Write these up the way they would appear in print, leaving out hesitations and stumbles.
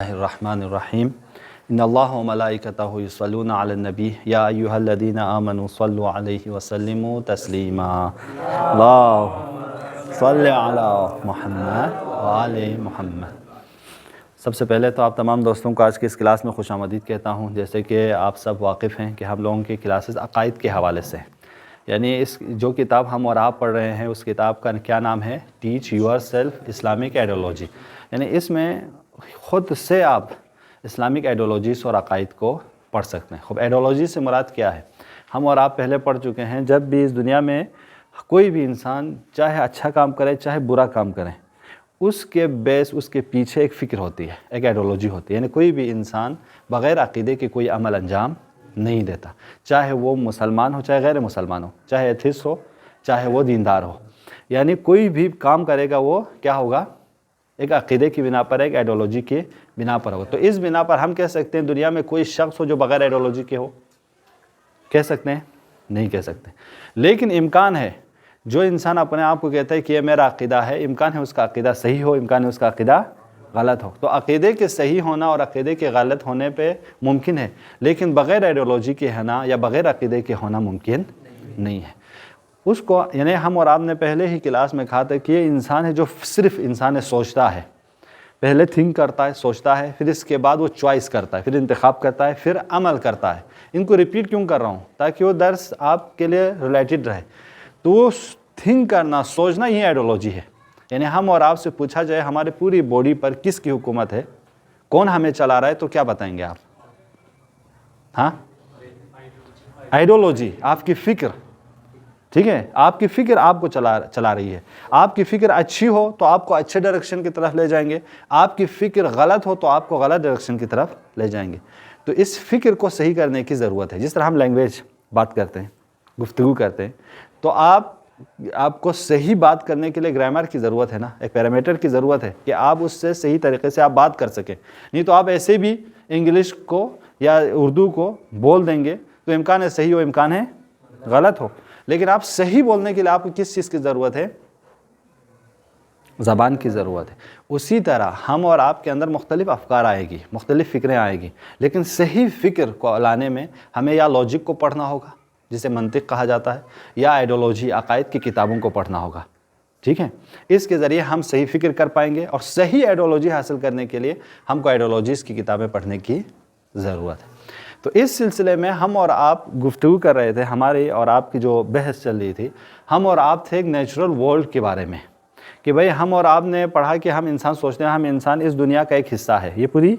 الرحمن الرحیم ان اللہ و ملائکتہ یصلون علی النبی یا ایھا الذین آمنوا صلوا علیہ وسلموا تسلیما اللہم صلی علی محمد وآل محمد۔ سب سے پہلے تو آپ تمام دوستوں کو آج کی اس کلاس میں خوش آمدید کہتا ہوں۔ جیسے کہ آپ سب واقف ہیں کہ ہم لوگوں کی کلاسز عقائد کے حوالے سے، یعنی اس جو کتاب ہم اور آپ پڑھ رہے ہیں اس کتاب کا کیا نام ہے؟ Teach your self Islamic ideology. یعنی اس میں خود سے آپ اسلامک آئیڈیالوجیز اور عقائد کو پڑھ سکتے ہیں۔ خب آئیڈیالوجی سے مراد کیا ہے؟ ہم اور آپ پہلے پڑھ چکے ہیں، جب بھی اس دنیا میں کوئی بھی انسان چاہے اچھا کام کرے چاہے برا کام کرے، اس کے بیس اس کے پیچھے ایک فکر ہوتی ہے، ایک آئیڈیالوجی ہوتی ہے۔ یعنی کوئی بھی انسان بغیر عقیدے کے کوئی عمل انجام نہیں دیتا، چاہے وہ مسلمان ہو چاہے غیر مسلمان ہو، چاہے ایتھیسٹ ہو چاہے وہ دیندار ہو۔ یعنی کوئی بھی کام کرے گا وہ کیا ہوگا؟ ایک عقیدے کی بنا پر، ایک آئیڈیالوجی کی بنا پر ہوگا۔ تو اس بنا پر ہم کہہ سکتے ہیں دنیا میں کوئی شخص ہو جو بغیر آئیڈیالوجی کے ہو؟ کہہ سکتے ہیں؟ نہیں کہہ سکتے۔ لیکن امکان ہے، جو انسان اپنے آپ کو کہتا ہے کہ یہ میرا عقیدہ ہے، امکان ہے اس کا عقیدہ صحیح ہو، امکان ہے اس کا عقیدہ غلط ہو۔ تو عقیدے کے صحیح ہونا اور عقیدے کے غلط ہونے پہ ممکن ہے، لیکن بغیر آئیڈیالوجی کے ہونا یا بغیر عقیدے کے ہونا ممکن نہیں ہے۔ اس کو یعنی ہم اور آپ نے پہلے ہی کلاس میں کہا تھا کہ یہ انسان ہے جو صرف انسان سوچتا ہے، پہلے تھنک کرتا ہے، سوچتا ہے، پھر اس کے بعد وہ چوائس کرتا ہے، پھر انتخاب کرتا ہے، پھر عمل کرتا ہے۔ ان کو ریپیٹ کیوں کر رہا ہوں؟ تاکہ وہ درس آپ کے لیے ریلیٹڈ رہے۔ تو وہ تھنک کرنا، سوچنا، یہ آئیڈیالوجی ہے۔ یعنی ہم اور آپ سے پوچھا جائے ہمارے پوری باڈی پر کس کی حکومت ہے، کون ہمیں چلا رہا ہے، تو کیا بتائیں گے آپ؟ ہاں، آئیڈیالوجی، آپ کی فکر، ٹھیک ہے؟ آپ کی فکر آپ کو چلا رہی ہے۔ آپ کی فکر اچھی ہو تو آپ کو اچھے ڈائریکشن کی طرف لے جائیں گے، آپ کی فکر غلط ہو تو آپ کو غلط ڈائریکشن کی طرف لے جائیں گے۔ تو اس فکر کو صحیح کرنے کی ضرورت ہے۔ جس طرح ہم لینگویج بات کرتے ہیں، گفتگو کرتے ہیں، تو آپ کو صحیح بات کرنے کے لیے گرامر کی ضرورت ہے نا، ایک پیرامیٹر کی ضرورت ہے کہ آپ اس سے صحیح طریقے سے آپ بات کر سکیں۔ نہیں تو آپ ایسے بھی انگلش کو یا اردو کو بول دیں گے تو امکان ہے صحیح ہو، امکان ہے غلط ہو۔ لیکن آپ صحیح بولنے کے لیے آپ کو کس چیز کی ضرورت ہے؟ زبان کی ضرورت ہے۔ اسی طرح ہم اور آپ کے اندر مختلف افکار آئے گی، مختلف فکریں آئے گی، لیکن صحیح فکر کو لانے میں ہمیں یا لاجک کو پڑھنا ہوگا جسے منطق کہا جاتا ہے، یا آئیڈیالوجی، عقائد کی کتابوں کو پڑھنا ہوگا، ٹھیک ہے؟ اس کے ذریعے ہم صحیح فکر کر پائیں گے، اور صحیح آئیڈیالوجی حاصل کرنے کے لیے ہم کو آئیڈیالوجیز کی کتابیں پڑھنے کی ضرورت ہے۔ تو اس سلسلے میں ہم اور آپ گفتگو کر رہے تھے، ہماری اور آپ کی جو بحث چل رہی تھی، ہم اور آپ تھے ایک نیچرل ورلڈ کے بارے میں، کہ بھئی ہم اور آپ نے پڑھا کہ ہم انسان سوچتے ہیں، ہم انسان اس دنیا کا ایک حصہ ہے۔ یہ پوری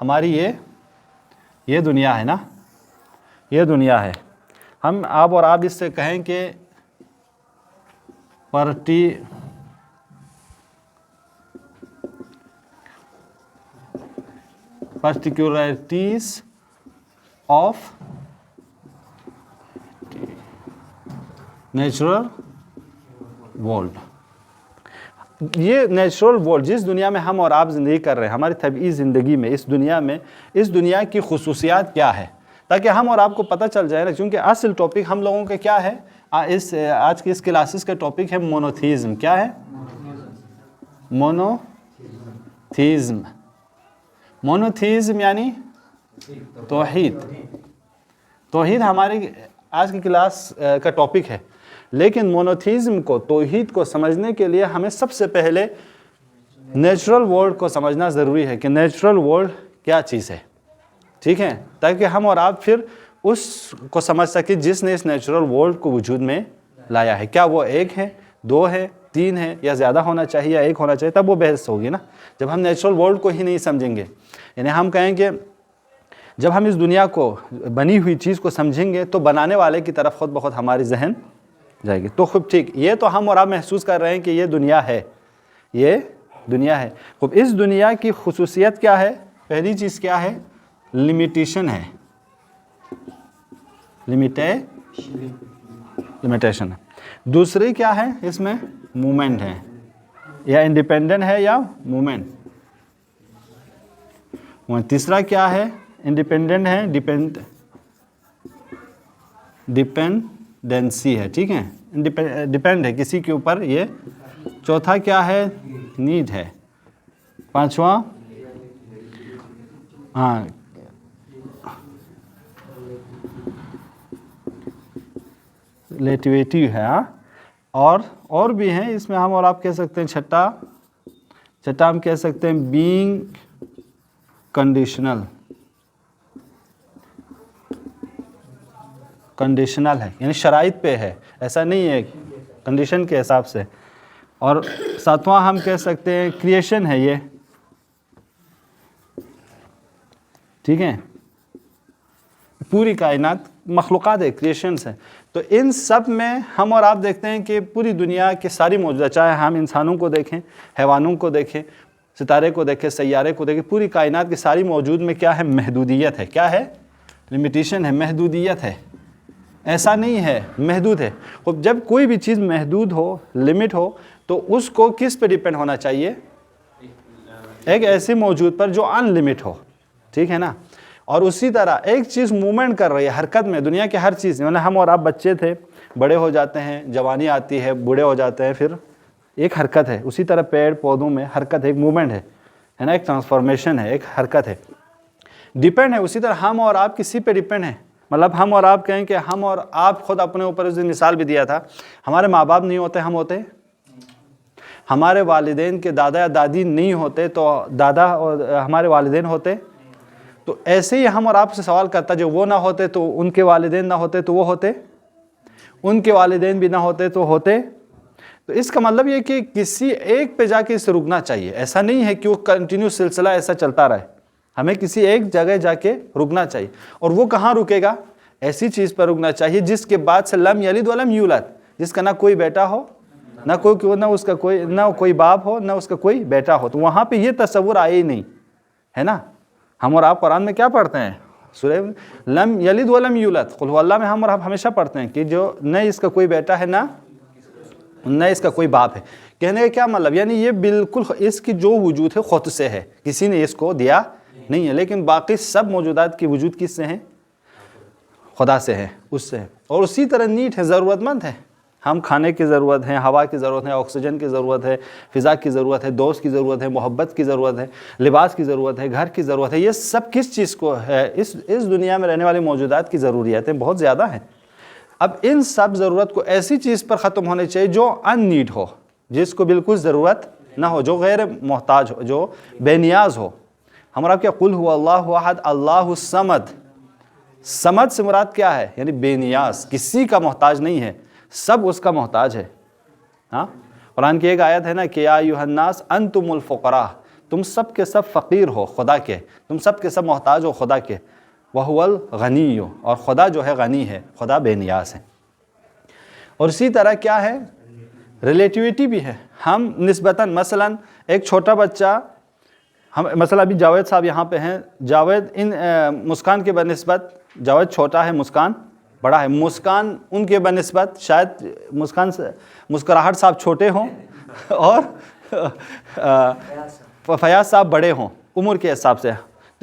ہماری یہ دنیا ہے نا، یہ دنیا ہے۔ ہم آپ اور آپ اس سے کہیں کہ پرٹیکولرٹیز آف نیچرل ورلڈ۔ یہ نیچرل ورلڈ جس دنیا میں ہم اور آپ زندگی کر رہے ہیں، ہماری طبعی زندگی میں، اس دنیا میں، اس دنیا کی خصوصیات کیا ہے، تاکہ ہم اور آپ کو پتہ چل جائے نا۔ کیونکہ اصل ٹاپک ہم لوگوں کا کیا ہے، آج کی اس کلاسز کا ٹاپک ہے مونوتھیزم۔ کیا ہے؟ مونوتھیزم۔ مونوتھیزم یعنی توحید۔ توحید ہماری آج کی کلاس کا ٹاپک ہے۔ لیکن مونوتھیزم کو، توحید کو سمجھنے کے لیے ہمیں سب سے پہلے نیچرل ورلڈ کو سمجھنا ضروری ہے کہ نیچرل ورلڈ کیا چیز ہے، ٹھیک ہے؟ تاکہ ہم اور آپ پھر اس کو سمجھ سکیں جس نے اس نیچرل ورلڈ کو وجود میں لایا ہے۔ کیا وہ ایک ہے، دو ہے، تین ہے، یا زیادہ ہونا چاہیے یا ایک ہونا چاہیے؟ تب وہ بحث ہوگی نا، جب ہم نیچرل ورلڈ کو ہی نہیں سمجھیں گے۔ یعنی ہم کہیں کہ جب ہم اس دنیا کو، بنی ہوئی چیز کو سمجھیں گے تو بنانے والے کی طرف خود بخود ہماری ذہن جائے گی۔ تو خوب ٹھیک، یہ تو ہم اور آپ محسوس کر رہے ہیں کہ یہ دنیا ہے، یہ دنیا ہے۔ خوب اس دنیا کی خصوصیت کیا ہے؟ پہلی چیز کیا ہے؟ لمیٹیشن ہے، لمیٹیشن ہے۔ دوسری کیا ہے؟ اس میں مومنٹ ہے، یا انڈیپینڈنٹ ہے یا مومنٹ۔ تیسرا کیا ہے؟ انڈیپینڈنٹ ہے، ڈیپینڈنسی ہے، ٹھیک ہے؟ ڈیپینڈ ہے کسی کے اوپر۔ یہ چوتھا کیا ہے؟ نیڈ ہے۔ پانچواں ہاں ریلیٹیویٹی ہے، ہاں، اور بھی ہیں اس میں، ہم اور آپ کہہ سکتے ہیں چھٹا ہم کہہ سکتے ہیں بینگ کنڈیشنل ہے، یعنی شرائط پہ ہے، ایسا نہیں ہے، کنڈیشن کے حساب سے. اور ساتواں ہم کہہ سکتے ہیں کریشن ہے، یہ ٹھیک ہے، پوری کائنات مخلوقات ہے، کریشنز ہیں. تو ان سب میں ہم اور آپ دیکھتے ہیں کہ پوری دنیا کی ساری موجودات، چاہے ہم انسانوں کو دیکھیں، حیوانوں کو دیکھیں، ستارے کو دیکھیں، سیارے کو دیکھیں، پوری کائنات کی ساری موجود میں کیا ہے؟ محدودیت ہے. کیا ہے؟ لمیٹیشن ہے، محدودیت ہے. ایسا نہیں ہے، محدود ہے. جب کوئی بھی چیز محدود ہو، لمٹ ہو، تو اس کو کس پہ ڈیپینڈ ہونا چاہیے؟ ایک ایسی موجود پر جو ان لمٹ ہو، ٹھیک ہے نا. اور اسی طرح ایک چیز مومنٹ کر رہی ہے، حرکت میں، دنیا کی ہر چیز، مطلب ہم اور آپ بچے تھے، بڑے ہو جاتے ہیں، جوانی آتی ہے، بوڑھے ہو جاتے ہیں، پھر ایک حرکت ہے. اسی طرح پیڑ پودوں میں حرکت ہے، ایک مومنٹ ہے نا، ایک ٹرانسفارمیشن ہے، ایک حرکت ہے، ڈیپینڈ ہے. اسی طرح ہم اور آپ کسی پہ ڈیپینڈ ہیں. مطلب ہم اور آپ کہیں کہ ہم اور آپ خود اپنے اوپر اس دن مثال بھی دیا تھا، ہمارے ماں باپ نہیں ہوتے، ہم ہوتے، ہمارے والدین کے دادا یا دادی نہیں ہوتے تو دادا اور ہمارے والدین ہوتے. تو ایسے ہی ہم اور آپ سے سوال کرتا، جو وہ نہ ہوتے تو ان کے والدین نہ ہوتے تو وہ ہوتے، ان کے والدین بھی نہ ہوتے تو ہوتے. تو اس کا مطلب یہ کہ کسی ایک پہ جا کے اسے رکنا چاہیے. ایسا نہیں ہے کہ وہ کنٹینیو سلسلہ ایسا چلتا رہے، ہمیں کسی ایک جگہ جا کے رکنا چاہیے. اور وہ کہاں رکے گا؟ ایسی چیز پر رکنا چاہیے جس کے بعد سے لم یلد ولم یولد، جس کا نہ کوئی بیٹا ہو، نہ اس کا کوئی باپ ہو، نہ اس کا کوئی بیٹا ہو. تو وہاں پہ یہ تصور آئے ہی نہیں ہے نا. ہم اور آپ قرآن میں کیا پڑھتے ہیں؟ سورہ لم یلد ولم یولد، قل هو اللہ میں ہم اور آپ ہمیشہ پڑھتے ہیں کہ جو نہ اس کا کوئی بیٹا ہے، نہ اس کا کوئی باپ ہے. کہنے کا کیا مطلب؟ یعنی یہ بالکل اس کی جو وجود ہے خود سے ہے، کسی نے اس کو دیا نہیں ہے. لیکن باقی سب موجودات کی وجود کس سے ہیں؟ خدا سے ہے، اس سے ہے. اور اسی طرح نیٹ ہے، ضرورت مند ہے. ہم کھانے کی ضرورت ہے، ہوا کی ضرورت ہے، آکسیجن کی ضرورت ہے، فضا کی ضرورت ہے، دوست کی ضرورت ہے، محبت کی ضرورت ہے، لباس کی ضرورت ہے، گھر کی ضرورت ہے. یہ سب کس چیز کو ہے؟ اس دنیا میں رہنے والی موجودات کی ضروریاتیں بہت زیادہ ہیں. اب ان سب ضرورت کو ایسی چیز پر ختم ہونے چاہیے جو ان نیڈ ہو، جس کو بالکل ضرورت نہ ہو، جو غیر محتاج ہو، جو بے نیاز ہو. ہمارا کیا قل هو اللہ احد اللہ الصمد. صمد سے مراد کیا ہے؟ یعنی بے نیاز، کسی کا محتاج نہیں ہے، سب اس کا محتاج ہے. ہاں، قرآن کی ایک آیت ہے نا کہ یا ایھا الناس انتم الفقراء، تم سب کے سب فقیر ہو خدا کے، تم سب کے سب محتاج ہو خدا کے. وَهُوَ الْغَنِيُّ، اور خدا جو ہے غنی ہے، خدا بے نیاز ہے. اور اسی طرح کیا ہے؟ ریلیٹیویٹی بھی ہے. ہم نسبتاً مثلا ایک چھوٹا بچہ، ہم مثلا ابھی جاوید صاحب یہاں پہ ہیں، جاوید ان مسکان کے بنسبت، جاوید چھوٹا ہے، مسکان بڑا ہے. مسکان ان کے بنسبت شاید مسکراہٹ صاحب چھوٹے ہوں اور فیاض صاحب بڑے ہوں عمر کے حساب سے.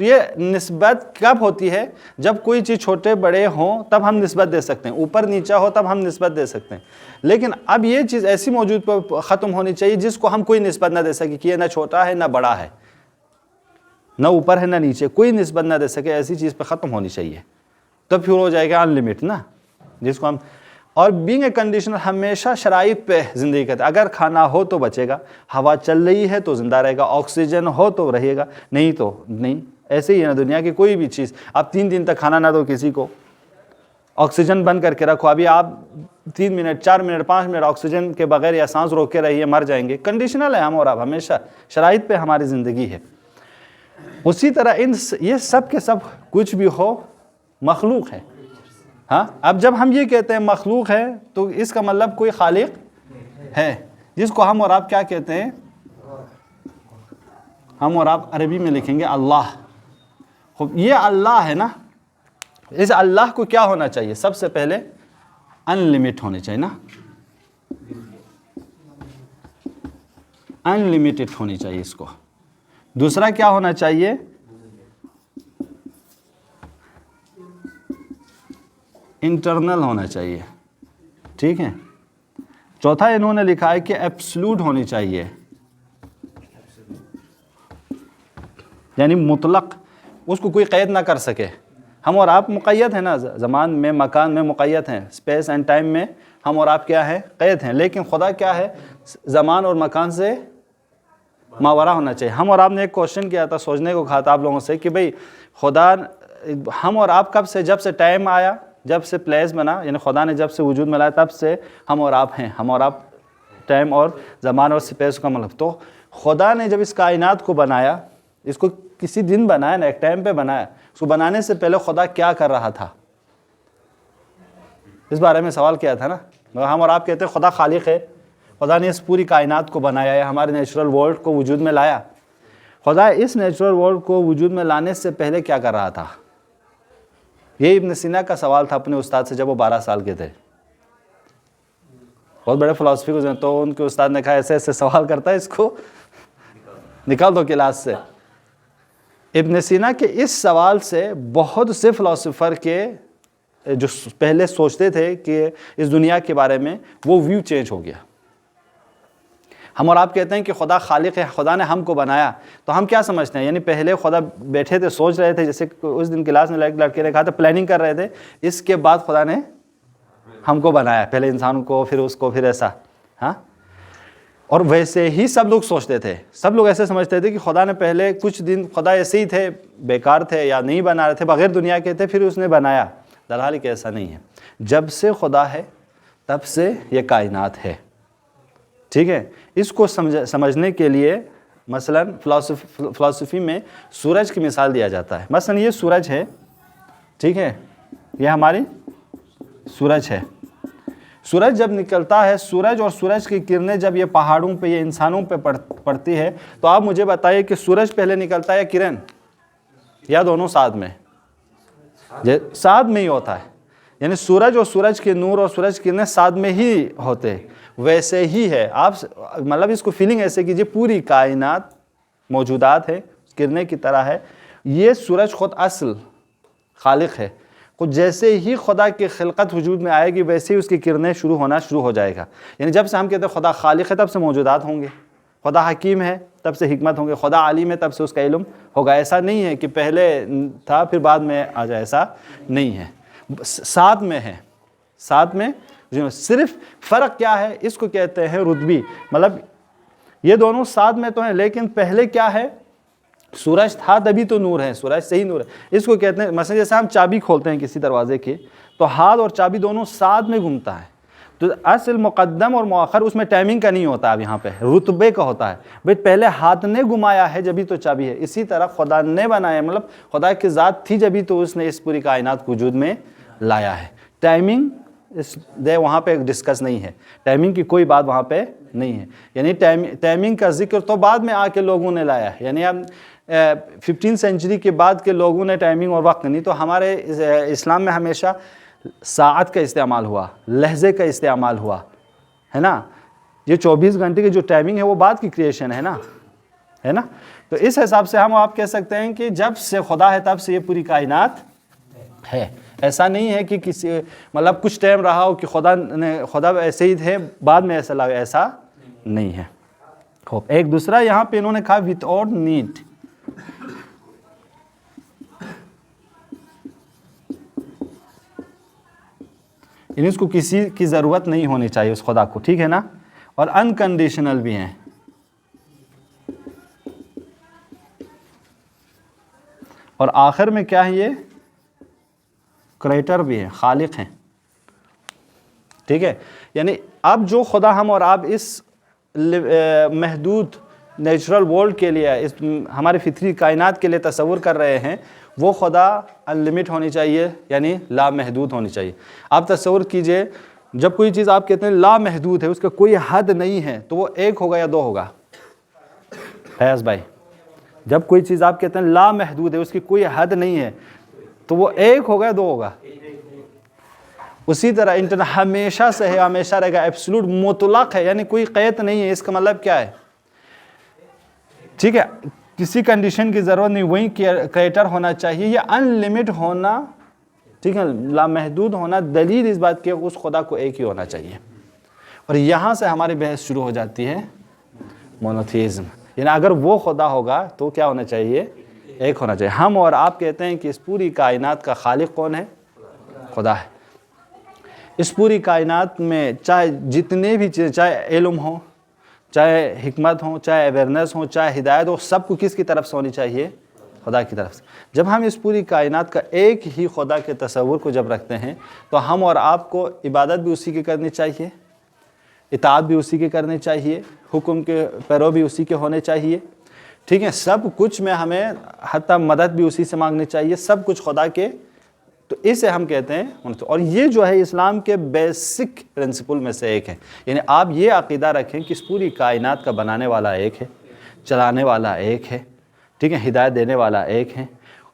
تو یہ نسبت کب ہوتی ہے؟ جب کوئی چیز چھوٹے بڑے ہوں تب ہم نسبت دے سکتے ہیں، اوپر نیچا ہو تب ہم نسبت دے سکتے ہیں. لیکن اب یہ چیز ایسی موجود پر ختم ہونی چاہیے جس کو ہم کوئی نسبت نہ دے سکے کہ یہ نہ چھوٹا ہے نہ بڑا ہے، نہ اوپر ہے نہ نیچے، کوئی نسبت نہ دے سکے. ایسی چیز پہ ختم ہونی چاہیے، تب پھر ہو جائے گا ان لمٹ نا، جس کو ہم. اور بینگ اے کنڈیشنر ہمیشہ شرائط پہ زندگی کرتا ہے. اگر کھانا ہو تو بچے گا، ہوا چل رہی ہے تو زندہ رہے گا، آکسیجن ہو تو رہے گا، نہیں تو نہیں. ایسے ہی ہے نا دنیا کی کوئی بھی چیز. آپ 3 دن تک کھانا نہ دو کسی کو، آکسیجن بند کر کے رکھو، ابھی آپ 3 منٹ 4 منٹ 5 منٹ آکسیجن کے بغیر یا سانس روک کے رہیے، مر جائیں گے. کنڈیشنل ہے ہم اور آپ، ہمیشہ شرائط پہ ہماری زندگی ہے. اسی طرح یہ سب کے سب کچھ بھی ہو مخلوق ہے. ہاں، اب جب ہم یہ کہتے ہیں مخلوق ہے تو اس کا مطلب کوئی خالق ہے، جس کو ہم اور آپ کیا کہتے ہیں؟ ہم اور آپ عربی میں لکھیں گے اللہ. یہ اللہ ہے نا، اس اللہ کو کیا ہونا چاہیے؟ سب سے پہلے ان لمٹ ہونے چاہیے نا، ان لمیٹڈ ہونی چاہیے اس کو. دوسرا کیا ہونا چاہیے؟ انٹرنل ہونا چاہیے. ٹھیک ہے. چوتھا انہوں نے لکھا ہے کہ ایبسلوٹ ہونی چاہیے، یعنی مطلق اس کو کوئی قید نہ کر سکے. ہم اور آپ مقید ہیں نا, زمان میں مکان میں مقید ہیں, اسپیس اینڈ ٹائم میں ہم اور آپ کیا ہیں, قید ہیں. لیکن خدا کیا ہے, زمان اور مکان سے ماورا ہونا چاہیے. ہم اور آپ نے ایک کوشچن کیا تھا, سوچنے کو کہا تھا آپ لوگوں سے کہ بھئی خدا, ہم اور آپ کب سے, جب سے ٹائم آیا, جب سے پلیس بنا, یعنی خدا نے جب سے وجود میں لایا تب سے ہم اور آپ ہیں. ہم اور آپ ٹائم اور زمان اور اسپیس کا مطلب. تو خدا نے جب اس کائنات کو بنایا, اس کو کسی دن بنایا نا, ایک ٹائم پہ بنایا, اس کو بنانے سے پہلے خدا کیا کر رہا تھا, اس بارے میں سوال کیا تھا نا. ہم اور آپ کہتے ہیں خدا خالق ہے, خدا نے اس پوری کائنات کو بنایا ہے, ہمارے نیچرل ورلڈ کو وجود میں لایا. خدا اس نیچرل ورلڈ کو وجود میں لانے سے پہلے کیا کر رہا تھا؟ یہ ابن سینا کا سوال تھا اپنے استاد سے جب وہ 12 سال کے تھے. بہت بڑے فلسفی کو, تو ان کے استاد نے کہا ایسے ایسے سوال کرتا ہے, اس کو نکال دو کلاس سے. ابن سینا کے اس سوال سے بہت سے فلسفر کے جو پہلے سوچتے تھے کہ اس دنیا کے بارے میں, وہ ویو چینج ہو گیا. ہم اور آپ کہتے ہیں کہ خدا خالق ہے, خدا نے ہم کو بنایا, تو ہم کیا سمجھتے ہیں, یعنی پہلے خدا بیٹھے تھے, سوچ رہے تھے, جیسے اس دن کلاس میں لڑکے نے کہا تھا پلاننگ کر رہے تھے, اس کے بعد خدا نے ہم کو بنایا, پہلے انسان کو, پھر اس کو, پھر ایسا. ہاں, اور ویسے ہی سب لوگ سوچتے تھے, سب لوگ ایسے سمجھتے تھے کہ خدا نے پہلے کچھ دن خدا ایسے ہی تھے, بیکار تھے یا نہیں بنا رہے تھے, بغیر دنیا کے تھے, پھر اس نے بنایا. درحال کہ ایسا نہیں ہے. جب سے خدا ہے تب سے یہ کائنات ہے. ٹھیک ہے, اس کو سمجھنے کے لیے مثلا فلسفی میں سورج کی مثال دیا جاتا ہے. مثلا یہ سورج ہے, ٹھیک ہے, یہ ہماری سورج ہے. سورج جب نکلتا ہے, سورج اور سورج کی کرنیں جب یہ پہاڑوں پہ, یہ انسانوں پہ پڑتی ہے, تو آپ مجھے بتائیے کہ سورج پہلے نکلتا ہے یا کرن, یا دونوں ساتھ میں؟ ساتھ میں ہی ہوتا ہے. یعنی سورج اور سورج کے نور اور سورج کی کرنیں ساتھ میں ہی ہوتے ہیں. ویسے ہی ہے, آپ مطلب اس کو فیلنگ ایسے کیجئے, پوری کائنات موجودات ہے, کرنے کی طرح ہے. یہ سورج خود اصل خالق ہے. خود جیسے ہی خدا کی خلقت وجود میں آئے گی, ویسے ہی اس کی کرنیں شروع ہو جائے گا. یعنی جب سے ہم کہتے ہیں خدا خالق ہے, تب سے موجودات ہوں گے. خدا حکیم ہے, تب سے حکمت ہوں گے. خدا عالم ہے, تب سے اس کا علم ہوگا. ایسا نہیں ہے کہ پہلے تھا پھر بعد میں آ جائے, ایسا نہیں ہے. ساتھ میں ہے, ساتھ میں. صرف فرق کیا ہے, اس کو کہتے ہیں رتبی. مطلب یہ دونوں ساتھ میں تو ہیں, لیکن پہلے کیا ہے, سورج تھا تبھی تو نور ہے, سورج سے ہی نور ہے. اس کو کہتے ہیں, مثلا جیسے ہم چابی کھولتے ہیں کسی دروازے کی, تو ہاتھ اور چابی دونوں ساتھ میں گھومتا ہے. تو اصل مقدم اور مؤخر اس میں ٹائمنگ کا نہیں ہوتا, اب یہاں پہ رتبے کا ہوتا ہے. بھئی پہلے ہاتھ نے گھمایا ہے جبھی تو چابی ہے. اسی طرح خدا نے بنایا, مطلب خدا کی ذات تھی جبھی تو اس نے اس پوری کائنات کو وجود میں لایا ہے. ٹائمنگ وہاں پہ ڈسکس نہیں ہے, ٹائمنگ کی کوئی بات وہاں پہ نہیں ہے. یعنی ٹائمنگ کا ذکر تو بعد میں آ کے لوگوں نے لایا ہے. یعنی اب 15 سینچری کے بعد کے لوگوں نے ٹائمنگ اور وقت نہیں. تو ہمارے اسلام میں ہمیشہ ساعت کا استعمال ہوا, لہجے کا استعمال ہوا ہے نا. یہ 24 گھنٹے کی جو ٹائمنگ ہے وہ بعد کی کریشن ہے نا. تو اس حساب سے ہم آپ کہہ سکتے ہیں کہ جب سے خدا ہے تب سے یہ پوری کائنات ہے. ایسا نہیں ہے کہ کسی مطلب کچھ ٹائم رہا ہو کہ خدا ایسے ہی تھے بعد میں ایسا لگا, ایسا نہیں ہے. ایک دوسرا یہاں پہ انہوں نے کہا ود آؤٹ نیڈ. یعنی اس کو کسی کی ضرورت نہیں ہونی چاہیے اس خدا کو, ٹھیک ہے نا. اور انکنڈیشنل بھی ہیں. اور آخر میں کیا ہے, یہ کریٹر بھی ہیں, خالق ہیں. ٹھیک ہے, یعنی اب جو خدا ہم اور آپ اس محدود نیچرل ورلڈ کے لیے, اس ہمارے فطری کائنات کے لیے تصور کر رہے ہیں, وہ خدا انلمٹ ہونی چاہیے, یعنی لامحدود ہونی چاہیے. آپ تصور کیجئے, جب کوئی چیز آپ کہتے ہیں لامحدود ہے, اس کا کوئی حد نہیں ہے, تو وہ 1 ہوگا یا 2 ہوگا؟ فیاض بھائی, جب کوئی چیز آپ کہتے ہیں لامحدود ہے, اس کی کوئی حد نہیں ہے, تو وہ 1 ہوگا یا 2 ہوگا؟ اسی طرح انٹرنیٹ ہمیشہ سے ہے, ہمیشہ رہے گا, ایبسولوٹ مطلق ہے, یعنی کوئی قید نہیں ہے. اس کا مطلب کیا ہے؟ ٹھیک ہے, کسی کنڈیشن کی ضرورت نہیں, وہی کریٹر ہونا چاہیے. یہ ان لمٹ ہونا, ٹھیک ہے, لامحدود ہونا دلیل اس بات کی اس خدا کو ایک ہی ہونا چاہیے. اور یہاں سے ہماری بحث شروع ہو جاتی ہے مونوتھیزم. یعنی اگر وہ خدا ہوگا تو کیا ہونا چاہیے؟ ایک ہونا چاہیے. ہم اور آپ کہتے ہیں کہ اس پوری کائنات کا خالق کون ہے؟ خدا ہے. اس پوری کائنات میں چاہے جتنے بھی چیزیں، چاہے علم ہو، چاہے حکمت ہو، چاہے اویئرنیس ہو، چاہے ہدایت ہو، سب کو کس کی طرف سے ہونی چاہیے؟ خدا کی طرف سے. جب ہم اس پوری کائنات کا ایک ہی خدا کے تصور کو جب رکھتے ہیں تو ہم اور آپ کو عبادت بھی اسی کی کرنی چاہیے، اطاعت بھی اسی کی کرنی چاہیے، حکم کے پیرو بھی اسی کے ہونے چاہیے. ٹھیک ہے، سب کچھ میں ہمیں حتیٰ مدد بھی اسی سے مانگنی چاہیے، سب کچھ خدا کے. تو اسے ہم کہتے ہیں، اور یہ جو ہے اسلام کے بیسک پرنسپل میں سے ایک ہے. یعنی آپ یہ عقیدہ رکھیں کہ اس پوری کائنات کا بنانے والا ایک ہے، چلانے والا ایک ہے، ٹھیک ہے، ہدایت دینے والا ایک ہے.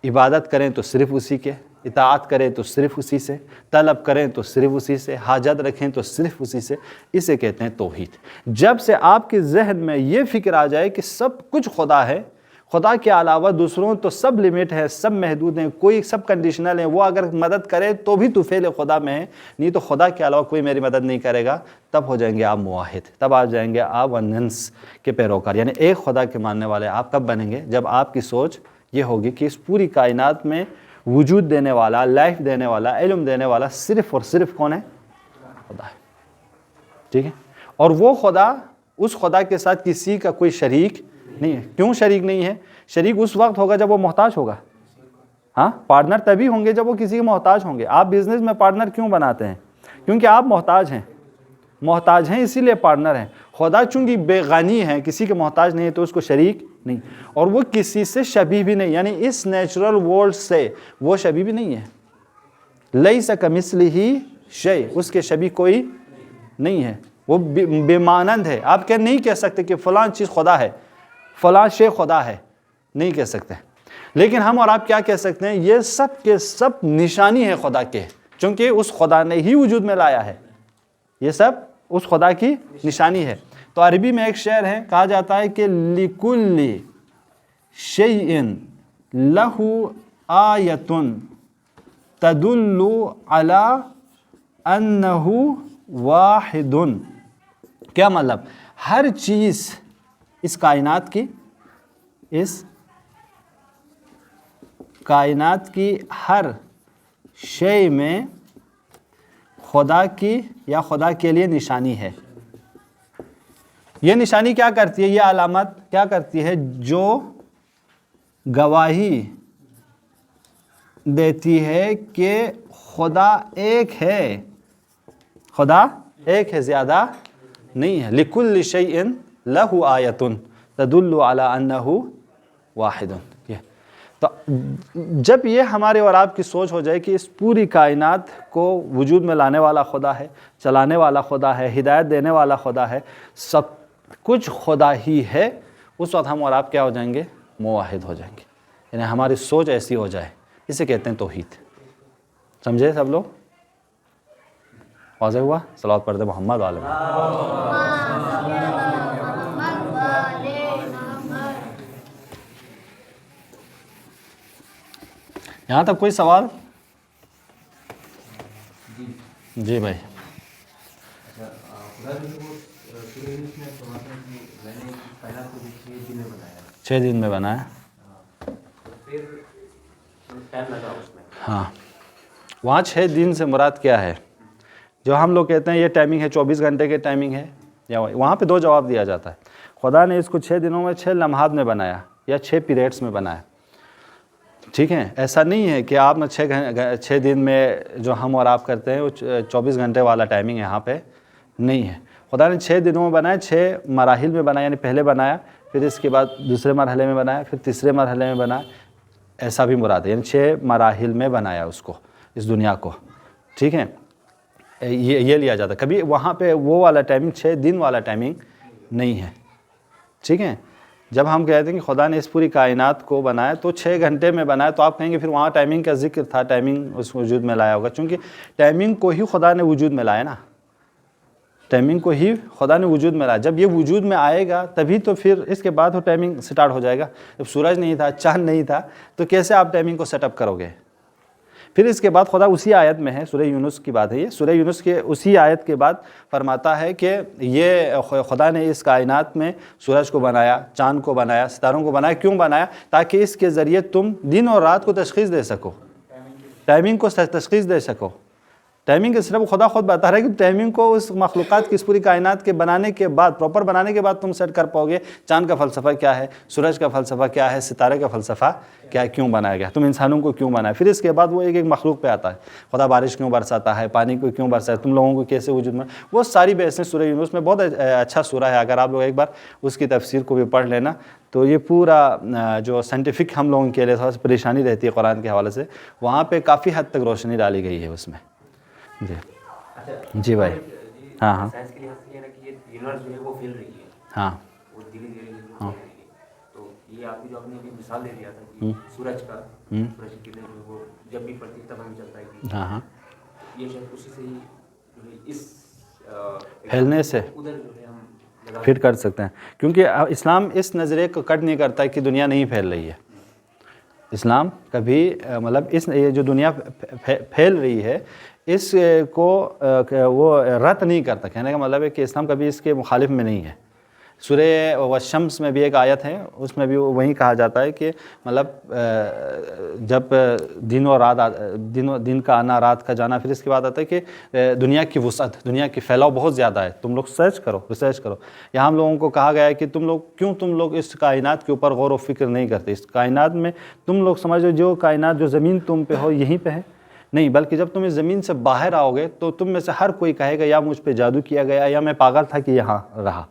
عبادت کریں تو صرف اسی کے، اطاعت کریں تو صرف اسی سے، طلب کریں تو صرف اسی سے، حاجت رکھیں تو صرف اسی سے. اسے کہتے ہیں توحید. جب سے آپ کے ذہن میں یہ فکر آ جائے کہ سب کچھ خدا ہے، خدا کے علاوہ دوسروں تو سب لمٹ ہے، سب محدود ہیں، کوئی سب کنڈیشنل ہیں، وہ اگر مدد کرے تو بھی تو فعل خدا میں ہے، نہیں تو خدا کے علاوہ کوئی میری مدد نہیں کرے گا، تب ہو جائیں گے آپ موحد، تب آ جائیں گے آپ وننس کے پیروکار. یعنی ایک خدا کے ماننے والے آپ کب بنیں گے؟ جب آپ کی سوچ یہ ہوگی کہ اس پوری کائنات میں وجود دینے والا، لائف دینے والا، علم دینے والا صرف اور صرف کون ہے؟ خدا ہے. ٹھیک ہے، اور وہ خدا، اس خدا کے ساتھ کسی کا کوئی شریک نہیں ہے. کیوں شریک نہیں ہے؟ شریک اس وقت ہوگا جب وہ محتاج ہوگا. ہاں، پارٹنر تبھی ہوں گے جب وہ کسی کے محتاج ہوں گے. آپ بزنس میں پارٹنر کیوں بناتے ہیں؟ کیونکہ آپ محتاج ہیں. محتاج ہیں اسی لیے پارٹنر ہیں. خدا چونکہ بے غنی ہے، کسی کے محتاج نہیں ہے، تو اس کو شریک نہیں، اور وہ کسی سے شبیہ بھی نہیں. یعنی اس نیچرل ورلڈ سے وہ شبیہ بھی نہیں ہے. لیس کمثلہ شیء، اس کے شبیہ کوئی نہیں ہے، وہ بے مانند ہے. آپ نہیں کہہ سکتے کہ فلاں چیز خدا ہے، فلاں شے خدا ہے، نہیں کہہ سکتے. لیکن ہم اور آپ کیا کہہ سکتے ہیں؟ یہ سب کے سب نشانی ہے خدا کے، چونکہ اس خدا نے ہی وجود میں لایا ہے. یہ سب اس خدا کی نشانی ہے. تو عربی میں ایک شعر ہے، کہا جاتا ہے کہ لِكُلِّ شَيْءٍ لَهُ آیَةٌ تَدُلُّ عَلَىٰ أَنَّهُ وَاحِدٌ. کیا مطلب؟ ہر چیز اس کائنات کی ہر شے میں خدا کی یا خدا کے لیے نشانی ہے. یہ نشانی کیا کرتی ہے؟ یہ علامت کیا کرتی ہے؟ جو گواہی دیتی ہے کہ خدا ایک ہے، خدا ایک ہے، زیادہ نہیں ہے. لِكُلِّ شَيْءٍ لَهُ آیَةٌ تَدُلُّ عَلَىٰ أَنَّهُ وَاحِدٌ. تو جب یہ ہمارے اور آپ کی سوچ ہو جائے کہ اس پوری کائنات کو وجود میں لانے والا خدا ہے، چلانے والا خدا ہے، ہدایت دینے والا خدا ہے، سب کچھ خدا ہی ہے، اس وقت ہم اور آپ کیا ہو جائیں گے؟ موحد ہو جائیں گے. یعنی ہماری سوچ ایسی ہو جائے، اسے کہتے ہیں توحید. سمجھے سب لوگ؟ واضح ہوا؟ صلوات پڑھتے محمد علیہ وسلم. یہاں تک کوئی سوال؟ جی بھائی. 6 دن میں بنایا. ہاں، وہاں 6 دن سے مراد کیا ہے؟ جو ہم لوگ کہتے ہیں یہ ٹائمنگ ہے 24 گھنٹے کے ٹائمنگ ہے، یا وہاں پہ 2 جواب دیا جاتا ہے. خدا نے اس کو 6 دنوں میں 6 لمحات میں بنایا یا 6 پیریڈس میں بنایا. ٹھیک ہے، ایسا نہیں ہے کہ آپ نے 6 دن میں جو ہم اور آپ کرتے ہیں وہ 24 گھنٹے والا ٹائمنگ یہاں پہ نہیں ہے. خدا نے 6 دنوں میں بنایا، 6 مراحل میں بنایا. یعنی پہلے بنایا، پھر اس کے بعد دوسرے مرحلے میں بنایا، پھر تیسرے مرحلے میں بنایا. ایسا بھی مراد ہے، یعنی 6 مراحل میں بنایا اس کو، اس دنیا کو. ٹھیک ہے، یہ لیا جاتا ہے. کبھی وہاں پہ وہ والا ٹائمنگ 6 دن والا ٹائمنگ نہیں ہے. ٹھیک ہے، جب ہم کہتے ہیں کہ خدا نے اس پوری کائنات کو بنایا تو 6 گھنٹے میں بنایا، تو آپ کہیں گے پھر وہاں ٹائمنگ کا ذکر تھا، ٹائمنگ اس وجود میں لایا ہوگا. چونکہ ٹائمنگ کو ہی خدا نے وجود میں لایا نا، ٹائمنگ کو ہی خدا نے وجود میں لایا. جب یہ وجود میں آئے گا تبھی تو پھر اس کے بعد وہ ٹائمنگ سٹارٹ ہو جائے گا. جب سورج نہیں تھا، چاند نہیں تھا، تو کیسے آپ ٹائمنگ کو سیٹ اپ کرو گے؟ پھر اس کے بعد خدا اسی آیت میں ہے، سورہ یونس کی بات ہے، یہ سورہ یونس کے اسی آیت کے بعد فرماتا ہے کہ یہ خدا نے اس کائنات میں سورج کو بنایا، چاند کو بنایا، ستاروں کو بنایا، کیوں بنایا؟ تاکہ اس کے ذریعے تم دن اور رات کو تشخیص دے سکو، ٹائمنگ کو تشخیص دے سکو۔ ٹائمنگ کے صرف خدا خود بتا رہا ہے کہ ٹائمنگ کو اس مخلوقات کی اس پوری کائنات کے بنانے کے بعد، پراپر بنانے کے بعد تم سیٹ کر پاؤ گے چاند کا فلسفہ کیا ہے، سورج کا فلسفہ کیا ہے، ستارے کا فلسفہ کیا ہے، کیوں بنایا گیا، تم انسانوں کو کیوں بنایا۔ پھر اس کے بعد وہ ایک ایک مخلوق پہ آتا ہے، خدا بارش کیوں برساتا ہے، پانی کو کیوں برساتا ہے، تم لوگوں کو کیسے وجود میں، وہ ساری بحثیں سورہ یونس میں، بہت اچھا سورہ ہے، اگر آپ لوگ ایک بار اس کی تفسیر کو بھی پڑھ لینا تو یہ پورا جو سائنٹیفک ہم لوگوں کے لیے تھوڑا سا پریشانی رہتی ہے قرآن کے حوالے سے، وہاں پہ کافی حد تک روشنی ڈالی گئی ہے اس میں۔ جی بھائی، ہاں ہاں سائنس کے لحاظ سے یہ نا کہ یہ یونیورس جو ہے وہ پھیل رہی ہے، ہاں وہ دھیرے دھیرے پھیل رہی ہے، تو یہ آپ جو آپ نے ابھی مثال دے دیا تھا کہ سورج کا، سورج کی کرن جو ہے وہ جب بھی پڑتی ہے تب ہمیں چلتا ہے کہ ہاں ہاں یہ شاید اسی سے ہی جو ہے اس پھیلنے سے ادھر جو ہے ہم فٹ کر سکتے ہیں، کیونکہ اسلام اس نظریے کو کٹ نہیں کرتا کہ دنیا نہیں پھیل رہی ہے۔ اسلام کبھی مطلب یہ جو دنیا پھیل رہی ہے اس کو وہ رد نہیں کرتا، کہنے کا مطلب ہے کہ اسلام کبھی اس کے مخالف میں نہیں ہے۔ سورہ والشمس میں بھی ایک آیت ہے، اس میں بھی وہیں کہا جاتا ہے کہ مطلب جب دن و رات، دن کا آنا رات کا جانا، پھر اس کے بعد آتا ہے کہ دنیا کی وسعت، دنیا کی پھیلاؤ بہت زیادہ ہے، تم لوگ سرچ کرو، ریسرچ کرو۔ یہاں ہم لوگوں کو کہا گیا ہے کہ تم لوگ اس کائنات کے اوپر غور و فکر نہیں کرتے، اس کائنات میں تم لوگ سمجھو جو کائنات جو زمین تم پہ ہو یہیں پہ ہے، نہیں، بلکہ جب تم اس زمین سے باہر آؤ گے تو تم میں سے ہر کوئی کہے گا یا مجھ پہ جادو کیا گیا یا میں پاگل تھا کہ یہاں رہا۔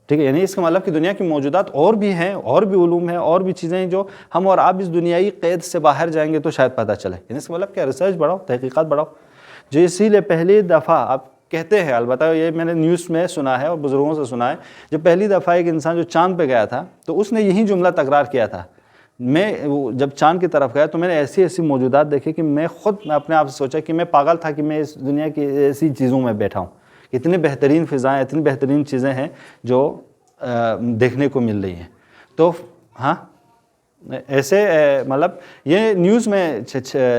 ٹھیک ہے، یعنی اس کا مطلب کہ دنیا کی موجودات اور بھی ہیں، اور بھی علوم ہیں، اور بھی چیزیں ہیں جو ہم اور آپ اس دنیائی قید سے باہر جائیں گے تو شاید پتہ چلے۔ یعنی اس کا مطلب کیا، ریسرچ بڑھاؤ، تحقیقات بڑھاؤ۔ جو اسی لیے پہلی دفعہ آپ کہتے ہیں، البتہ یہ میں نے نیوز میں سنا ہے اور بزرگوں سے سنا ہے، جب پہلی دفعہ ایک انسان جو چاند پہ گیا تھا تو اس نے یہی جملہ تکرار کیا تھا، میں جب چاند کی طرف گیا تو میں نے ایسی ایسی موجودات دیکھے کہ میں اپنے آپ سے سوچا کہ میں پاگل تھا کہ میں اس دنیا کی ایسی چیزوں میں بیٹھا ہوں۔ اتنی بہترین فضائیں، اتنی بہترین چیزیں ہیں جو دیکھنے کو مل رہی ہیں۔ تو ہاں ایسے مطلب یہ نیوز میں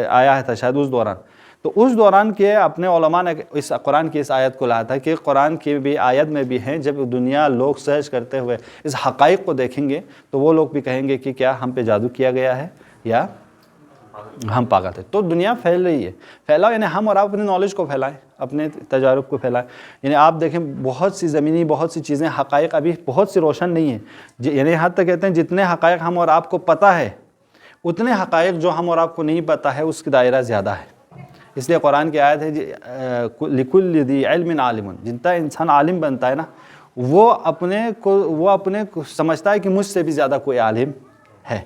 آیا تھا شاید اس دوران، تو اس دوران کے اپنے علماء نے اس قرآن کی اس آیت کو لایا تھا کہ قرآن کی بھی آیت میں بھی ہیں، جب دنیا لوگ سرچ کرتے ہوئے اس حقائق کو دیکھیں گے تو وہ لوگ بھی کہیں گے کہ کیا ہم پہ جادو کیا گیا ہے یا ہم پاگل تھے۔ تو دنیا پھیل رہی ہے، پھیلاؤ، یعنی ہم اور آپ اپنی نالج کو پھیلائیں، اپنے تجارب کو پھیلائیں۔ یعنی آپ دیکھیں بہت سی زمینی، بہت سی چیزیں، حقائق ابھی بہت سی روشن نہیں ہیں، یعنی یہاں تک کہتے ہیں جتنے حقائق ہم اور آپ کو پتہ ہے اتنے حقائق جو ہم اور آپ کو نہیں پتہ ہے اس کی دائرہ زیادہ ہے۔ اس لیے قرآن کی آیت ہے لِكُلِّ ذِي عِلْمٍ عَالِمٌ، جتنا انسان عالم بنتا ہے نا وہ اپنے کو سمجھتا ہے کہ مجھ سے بھی زیادہ کوئی عالم ہے،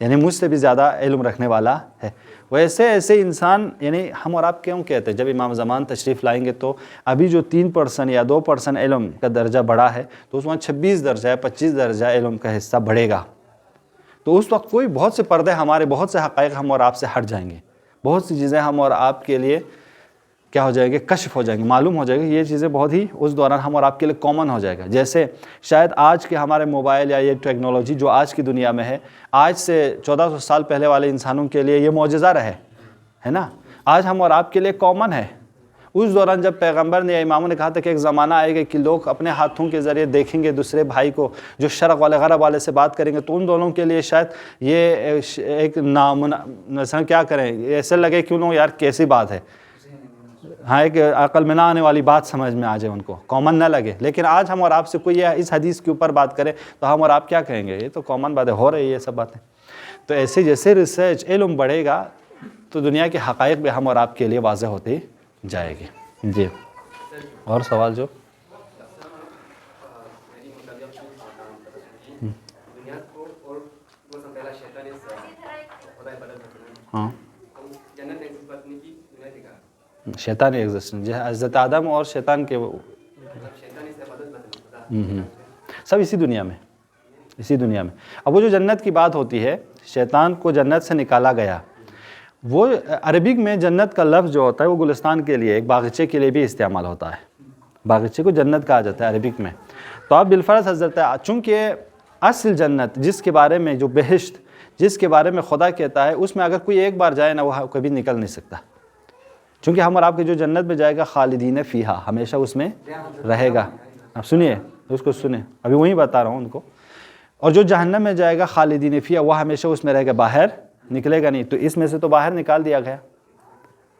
یعنی مجھ سے بھی زیادہ علم رکھنے والا ہے۔ ویسے ایسے انسان، یعنی ہم اور آپ کیوں کہتے ہیں جب امام زمان تشریف لائیں گے تو ابھی جو 3% یا 2% علم کا درجہ بڑھا ہے تو اس وقت 26 درجہ ہے، 25 درجہ علم کا حصہ بڑھے گا، تو اس وقت کوئی بہت سے پردے ہمارے، بہت سے حقائق ہم اور آپ سے ہٹ جائیں گے، بہت سی چیزیں ہم اور آپ کے لیے کیا ہو جائے گی، کشف ہو جائیں گی، معلوم ہو جائے گی۔ یہ چیزیں بہت ہی اس دوران ہم اور آپ کے لیے کامن ہو جائے گا۔ جیسے شاید آج کے ہمارے موبائل یا یہ ٹیکنالوجی جو آج کی دنیا میں ہے، آج سے 1400 سال پہلے والے انسانوں کے لیے یہ معجزہ رہے، ہے نا، آج ہم اور آپ کے لیے کامن ہے۔ اس دوران جب پیغمبر نے یا اماموں نے کہا تھا کہ ایک زمانہ آئے گا کہ لوگ اپنے ہاتھوں کے ذریعے دیکھیں گے دوسرے بھائی کو، جو شرق والے غرب والے سے بات کریں گے، تو ان دونوں کے لیے شاید یہ ایک مثلا کیا کریں، ایسے لگے کہ انہوں یار کیسی بات ہے، ہاں ایک عقل میں نہ آنے والی بات سمجھ میں آ جائے، ان کو کامن نہ لگے۔ لیکن آج ہم اور آپ سے کوئی اس حدیث کے اوپر بات کرے تو ہم اور آپ کیا کہیں گے، یہ تو کامن باتیں ہو رہی ہے، یہ سب باتیں۔ تو ایسے جیسے ریسرچ علم بڑھے گا تو دنیا کے حقائق بھی ہم اور آپ کے لیے واضح ہوتی جائے گی۔ جی اور سوال جو ہاں شیطان ایگزسٹنس، جو حضرت آدم اور شیطان کے سب اسی دنیا میں، اسی دنیا میں۔ اب وہ جو جنت کی بات ہوتی ہے، شیطان کو جنت سے نکالا گیا، وہ عربک میں جنت کا لفظ جو ہوتا ہے وہ گلستان کے لیے، ایک باغیچے کے لیے بھی استعمال ہوتا ہے، باغیچے کو جنت کہا جاتا ہے عربک میں۔ تو آپ بالفرض حضرت، چونکہ اصل جنت جس کے بارے میں، جو بہشت جس کے بارے میں خدا کہتا ہے اس میں اگر کوئی ایک بار جائے نا وہ کبھی نکل نہیں سکتا، چونکہ ہم اور آپ کے جو جنت میں جائے گا خالدین فیہا، ہمیشہ اس میں رہے گا. اب سنیے اس کو سنیں، ابھی وہی بتا رہا ہوں ان کو. اور جو جہنم میں جائے گا خالدین فیہا، وہ ہمیشہ اس میں رہے گا، باہر نکلے گا نہیں. تو اس میں سے تو باہر نکال دیا گیا.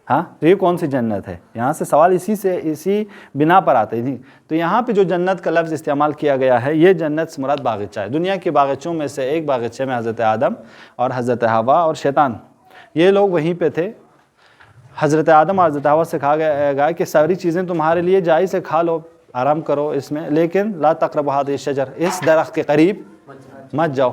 ہاں تو یہ کون سی جنت ہے؟ یہاں سے سوال اسی بنا پر آتا ہے. تو یہاں پہ جو جنت کا لفظ استعمال کیا گیا ہے، یہ جنت سے مراد باغیچہ ہے. دنیا کے باغیچوں میں سے ایک باغیچے میں حضرت آدم اور حضرت حوا اور شیطان، یہ لوگ وہیں پہ تھے. حضرت آدم اور حضرت حوا سے کہا گیا کہ ساری چیزیں تمہارے لیے جائز ہے، کھا لو، آرام کرو اس میں، لیکن لا تقربوا هذه الشجر، اس درخت کے قریب مت جاؤ.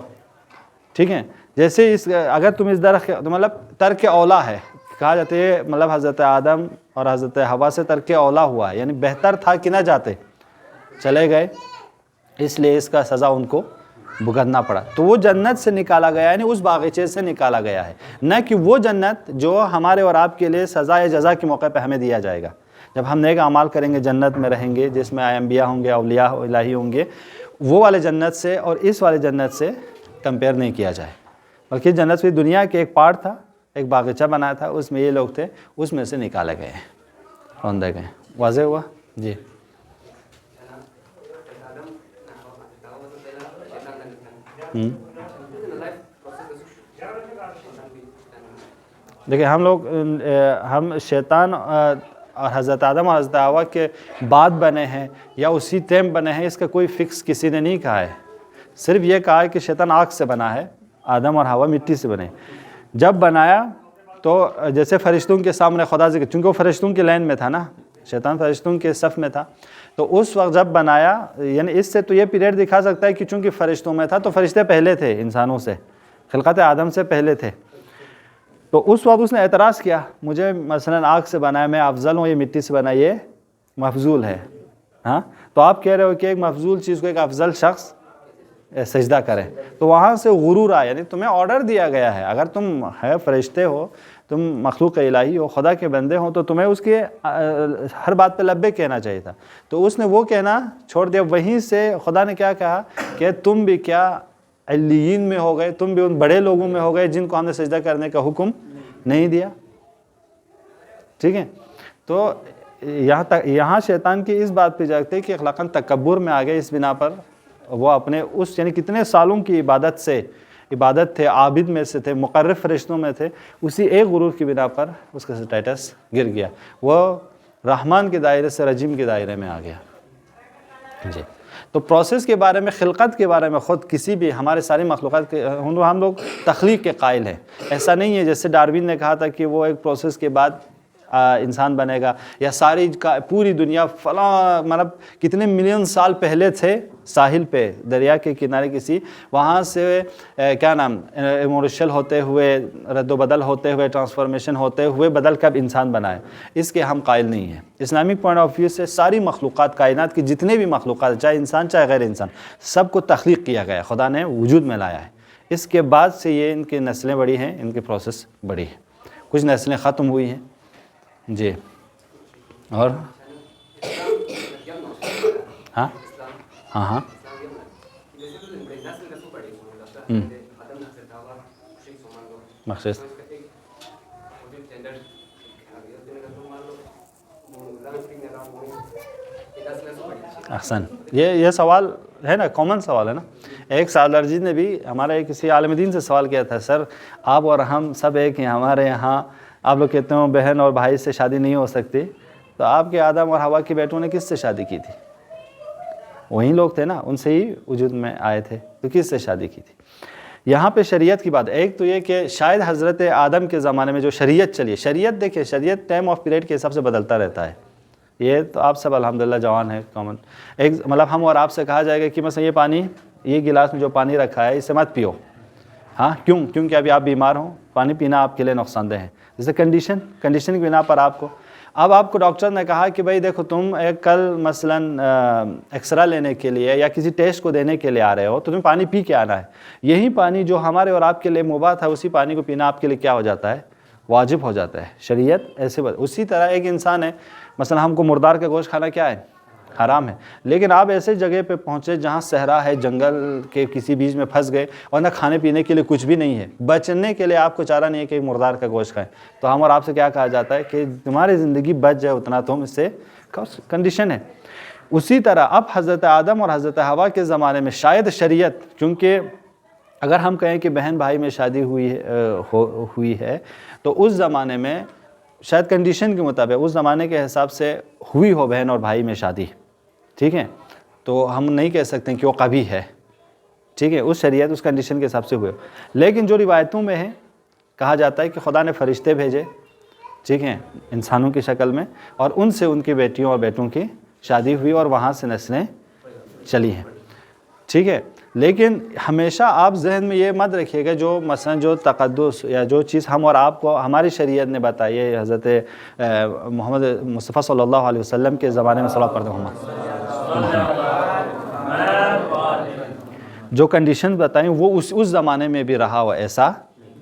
ٹھیک ہے، جیسے اگر تم اس درخت مطلب ترک اولا ہے، کہا جاتا ہے مطلب حضرت آدم اور حضرت حوا سے ترک اولا ہوا ہے، یعنی بہتر تھا کہ نہ جاتے، چلے گئے، اس لیے اس کا سزا ان کو بھگتنا پڑا. تو وہ جنت سے نکالا گیا، یعنی اس باغیچے سے نکالا گیا ہے، نہ کہ وہ جنت جو ہمارے اور آپ کے لیے سزا یا جزا کے موقع پہ ہمیں دیا جائے گا. جب ہم نیک اعمال کریں گے جنت میں رہیں گے، جس میں انبیاء ہوں گے، اولیاء الہی ہوں گے. وہ والے جنت سے اور اس والے جنت سے کمپیئر نہیں کیا جائے، بلکہ جنت بھی دنیا کے ایک پارٹ تھا، ایک باغیچہ بنایا تھا، اس میں یہ لوگ تھے، اس میں سے نکالے گئے، روندے گئے. واضح ہوا؟ جی. دیکھیں ہم شیطان اور حضرت آدم اور حضرت حوا کے بعد بنے ہیں یا اسی ٹائم بنے ہیں، اس کا کوئی فکس کسی نے نہیں کہا ہے. صرف یہ کہا ہے کہ شیطان آگ سے بنا ہے، آدم اور حوا مٹی سے بنے. جب بنایا تو جیسے فرشتوں کے سامنے خدا ذکر، چونکہ وہ فرشتوں کی لائن میں تھا نا، شیطان فرشتوں کے صف میں تھا، تو اس وقت جب بنایا، یعنی اس سے تو یہ پیریڈ دکھا سکتا ہے کہ چونکہ فرشتوں میں تھا تو فرشتے پہلے تھے انسانوں سے، خلقت آدم سے پہلے تھے. تو اس وقت اس نے اعتراض کیا، مجھے مثلا آگ سے بنایا، میں افضل ہوں، یہ مٹی سے بنا، یہ مفضول ہے. ہاں تو آپ کہہ رہے ہو کہ ایک مفضول چیز کو ایک افضل شخص سجدہ کرے، تو وہاں سے غرور آیا. یعنی تمہیں آرڈر دیا گیا ہے، اگر تم فرشتے ہو، تم مخلوق الہی ہو، خدا کے بندے ہو، تو تمہیں اس کے ہر بات پہ لبے کہنا چاہیے تھا. تو اس نے وہ کہنا چھوڑ دیا. وہیں سے خدا نے کیا کہا کہ تم بھی کیا علیین میں ہو گئے، تم بھی ان بڑے لوگوں میں ہو گئے جن کو ہم نے سجدہ کرنے کا حکم نہیں دیا. ٹھیک ہے، تو یہاں شیطان کی اس بات پہ جاگتے کہ اخلاقاً تکبر میں آ گئے، اس بنا پر وہ اپنے اس یعنی کتنے سالوں کی عبادت تھے، عابد میں سے تھے، مقرب فرشتوں میں تھے، اسی ایک غرور کی بنا پر اس کا سٹیٹس گر گیا، وہ رحمان کے دائرے سے رجیم کے دائرے میں آ گیا. جی. تو پروسیس کے بارے میں، خلقت کے بارے میں، خود کسی بھی ہمارے ساری مخلوقات کے ہم لوگ تخلیق کے قائل ہیں. ایسا نہیں ہے جیسے ڈارون نے کہا تھا کہ وہ ایک پروسیس کے بعد انسان بنے گا، یا ساری پوری دنیا فلاں مطلب کتنے ملین سال پہلے تھے ساحل پہ، دریا کے کنارے کسی، وہاں سے کیا نام ایمورشل ہوتے ہوئے، رد و بدل ہوتے ہوئے، ٹرانسفارمیشن ہوتے ہوئے بدل کب انسان بنا ہے. اس کے ہم قائل نہیں ہیں. اسلامک پوائنٹ آف ویو سے ساری مخلوقات، کائنات کی جتنے بھی مخلوقات، چاہے انسان چاہے غیر انسان، سب کو تخلیق کیا گیا ہے، خدا نے وجود میں لایا ہے. اس کے بعد سے یہ ان کی نسلیں بڑی ہیں، ان کی پروسیس بڑی ہے. کچھ نسلیں ختم ہوئی ہیں. جی. اور ہاں ہاں ہاں مخصوص احسن. یہ سوال ہے نا، کامن سوال ہے نا. ایک سالرجی نے بھی ہمارے کسی عالم دین سے سوال کیا تھا، سر آپ اور ہم سب ایک ہیں، ہمارے یہاں آپ لوگ کہتے ہو بہن اور بھائی سے شادی نہیں ہو سکتی، تو آپ کے آدم اور حوا کے بیٹوں نے کس سے شادی کی تھی؟ وہی لوگ تھے نا، ان سے ہی وجود میں آئے تھے، تو کس سے شادی کی تھی؟ یہاں پہ شریعت کی بات، ایک تو یہ کہ شاید حضرت آدم کے زمانے میں جو شریعت چلی، شریعت دیکھیں، شریعت ٹائم آف پیریڈ کے حساب سے بدلتا رہتا ہے. یہ تو آپ سب الحمدللہ جوان ہے کامن، ایک مطلب ہم اور آپ سے کہا جائے گا کہ مثلا یہ گلاس میں جو پانی رکھا ہے اسے مت پیو. ہاں کیونکہ ابھی آپ بیمار ہوں، پانی پینا آپ کے لیے نقصان دہ ہے. جیسے کنڈیشن کی بنا پر آپ کو ڈاکٹر نے کہا کہ بھائی دیکھو تم کل مثلا ایکسرا لینے کے لیے یا کسی ٹیسٹ کو دینے کے لیے آ رہے ہو، تو تمہیں پانی پی کے آنا ہے. یہی پانی جو ہمارے اور آپ کے لیے مباح تھا، اسی پانی کو پینا آپ کے لیے کیا ہو جاتا ہے؟ واجب ہو جاتا ہے. شریعت ایسے اسی طرح ایک انسان ہے، مثلا ہم کو مردار کا گوشت کھانا کیا ہے؟ حرام ہے. لیکن آپ ایسے جگہ پہ پہنچے جہاں صحرا ہے, جنگل کے کسی بیچ میں پھنس گئے اور نہ کھانے پینے کے لیے کچھ بھی نہیں ہے, بچنے کے لیے آپ کو چارہ نہیں ہے کہ مردار کا گوشت کھائیں, تو ہم اور آپ سے کیا کہا جاتا ہے کہ تمہاری زندگی بچ جائے اتنا تم اس سے کنڈیشن ہے. اسی طرح اب حضرت آدم اور حضرت حوا کے زمانے میں شاید شریعت, کیونکہ اگر ہم کہیں کہ بہن بھائی میں شادی ہوئی ہے تو اس زمانے میں شاید کنڈیشن کے مطابق اس زمانے کے حساب سے ہوئی ہو بہن اور بھائی میں شادی, ٹھیک ہے, تو ہم نہیں کہہ سکتے کہ وہ قبیح ہے, ٹھیک ہے, اس شریعت اس کنڈیشن کے حساب سے ہوئے. لیکن جو روایتوں میں ہے کہا جاتا ہے کہ خدا نے فرشتے بھیجے, ٹھیک ہے, انسانوں کی شکل میں, اور ان سے ان کی بیٹیوں اور بیٹوں کی شادی ہوئی اور وہاں سے نسلیں چلی ہیں, ٹھیک ہے. لیکن ہمیشہ آپ ذہن میں یہ مت رکھیے گا جو مثلا جو تقدس یا جو چیز ہم اور آپ کو ہماری شریعت نے بتائی ہے, حضرت محمد مصطفیٰ صلی اللہ علیہ وسلم کے زمانے میں صلوات پڑھتے محمد, جو کنڈیشن بتائیں وہ اس زمانے میں بھی رہا ہو, ایسا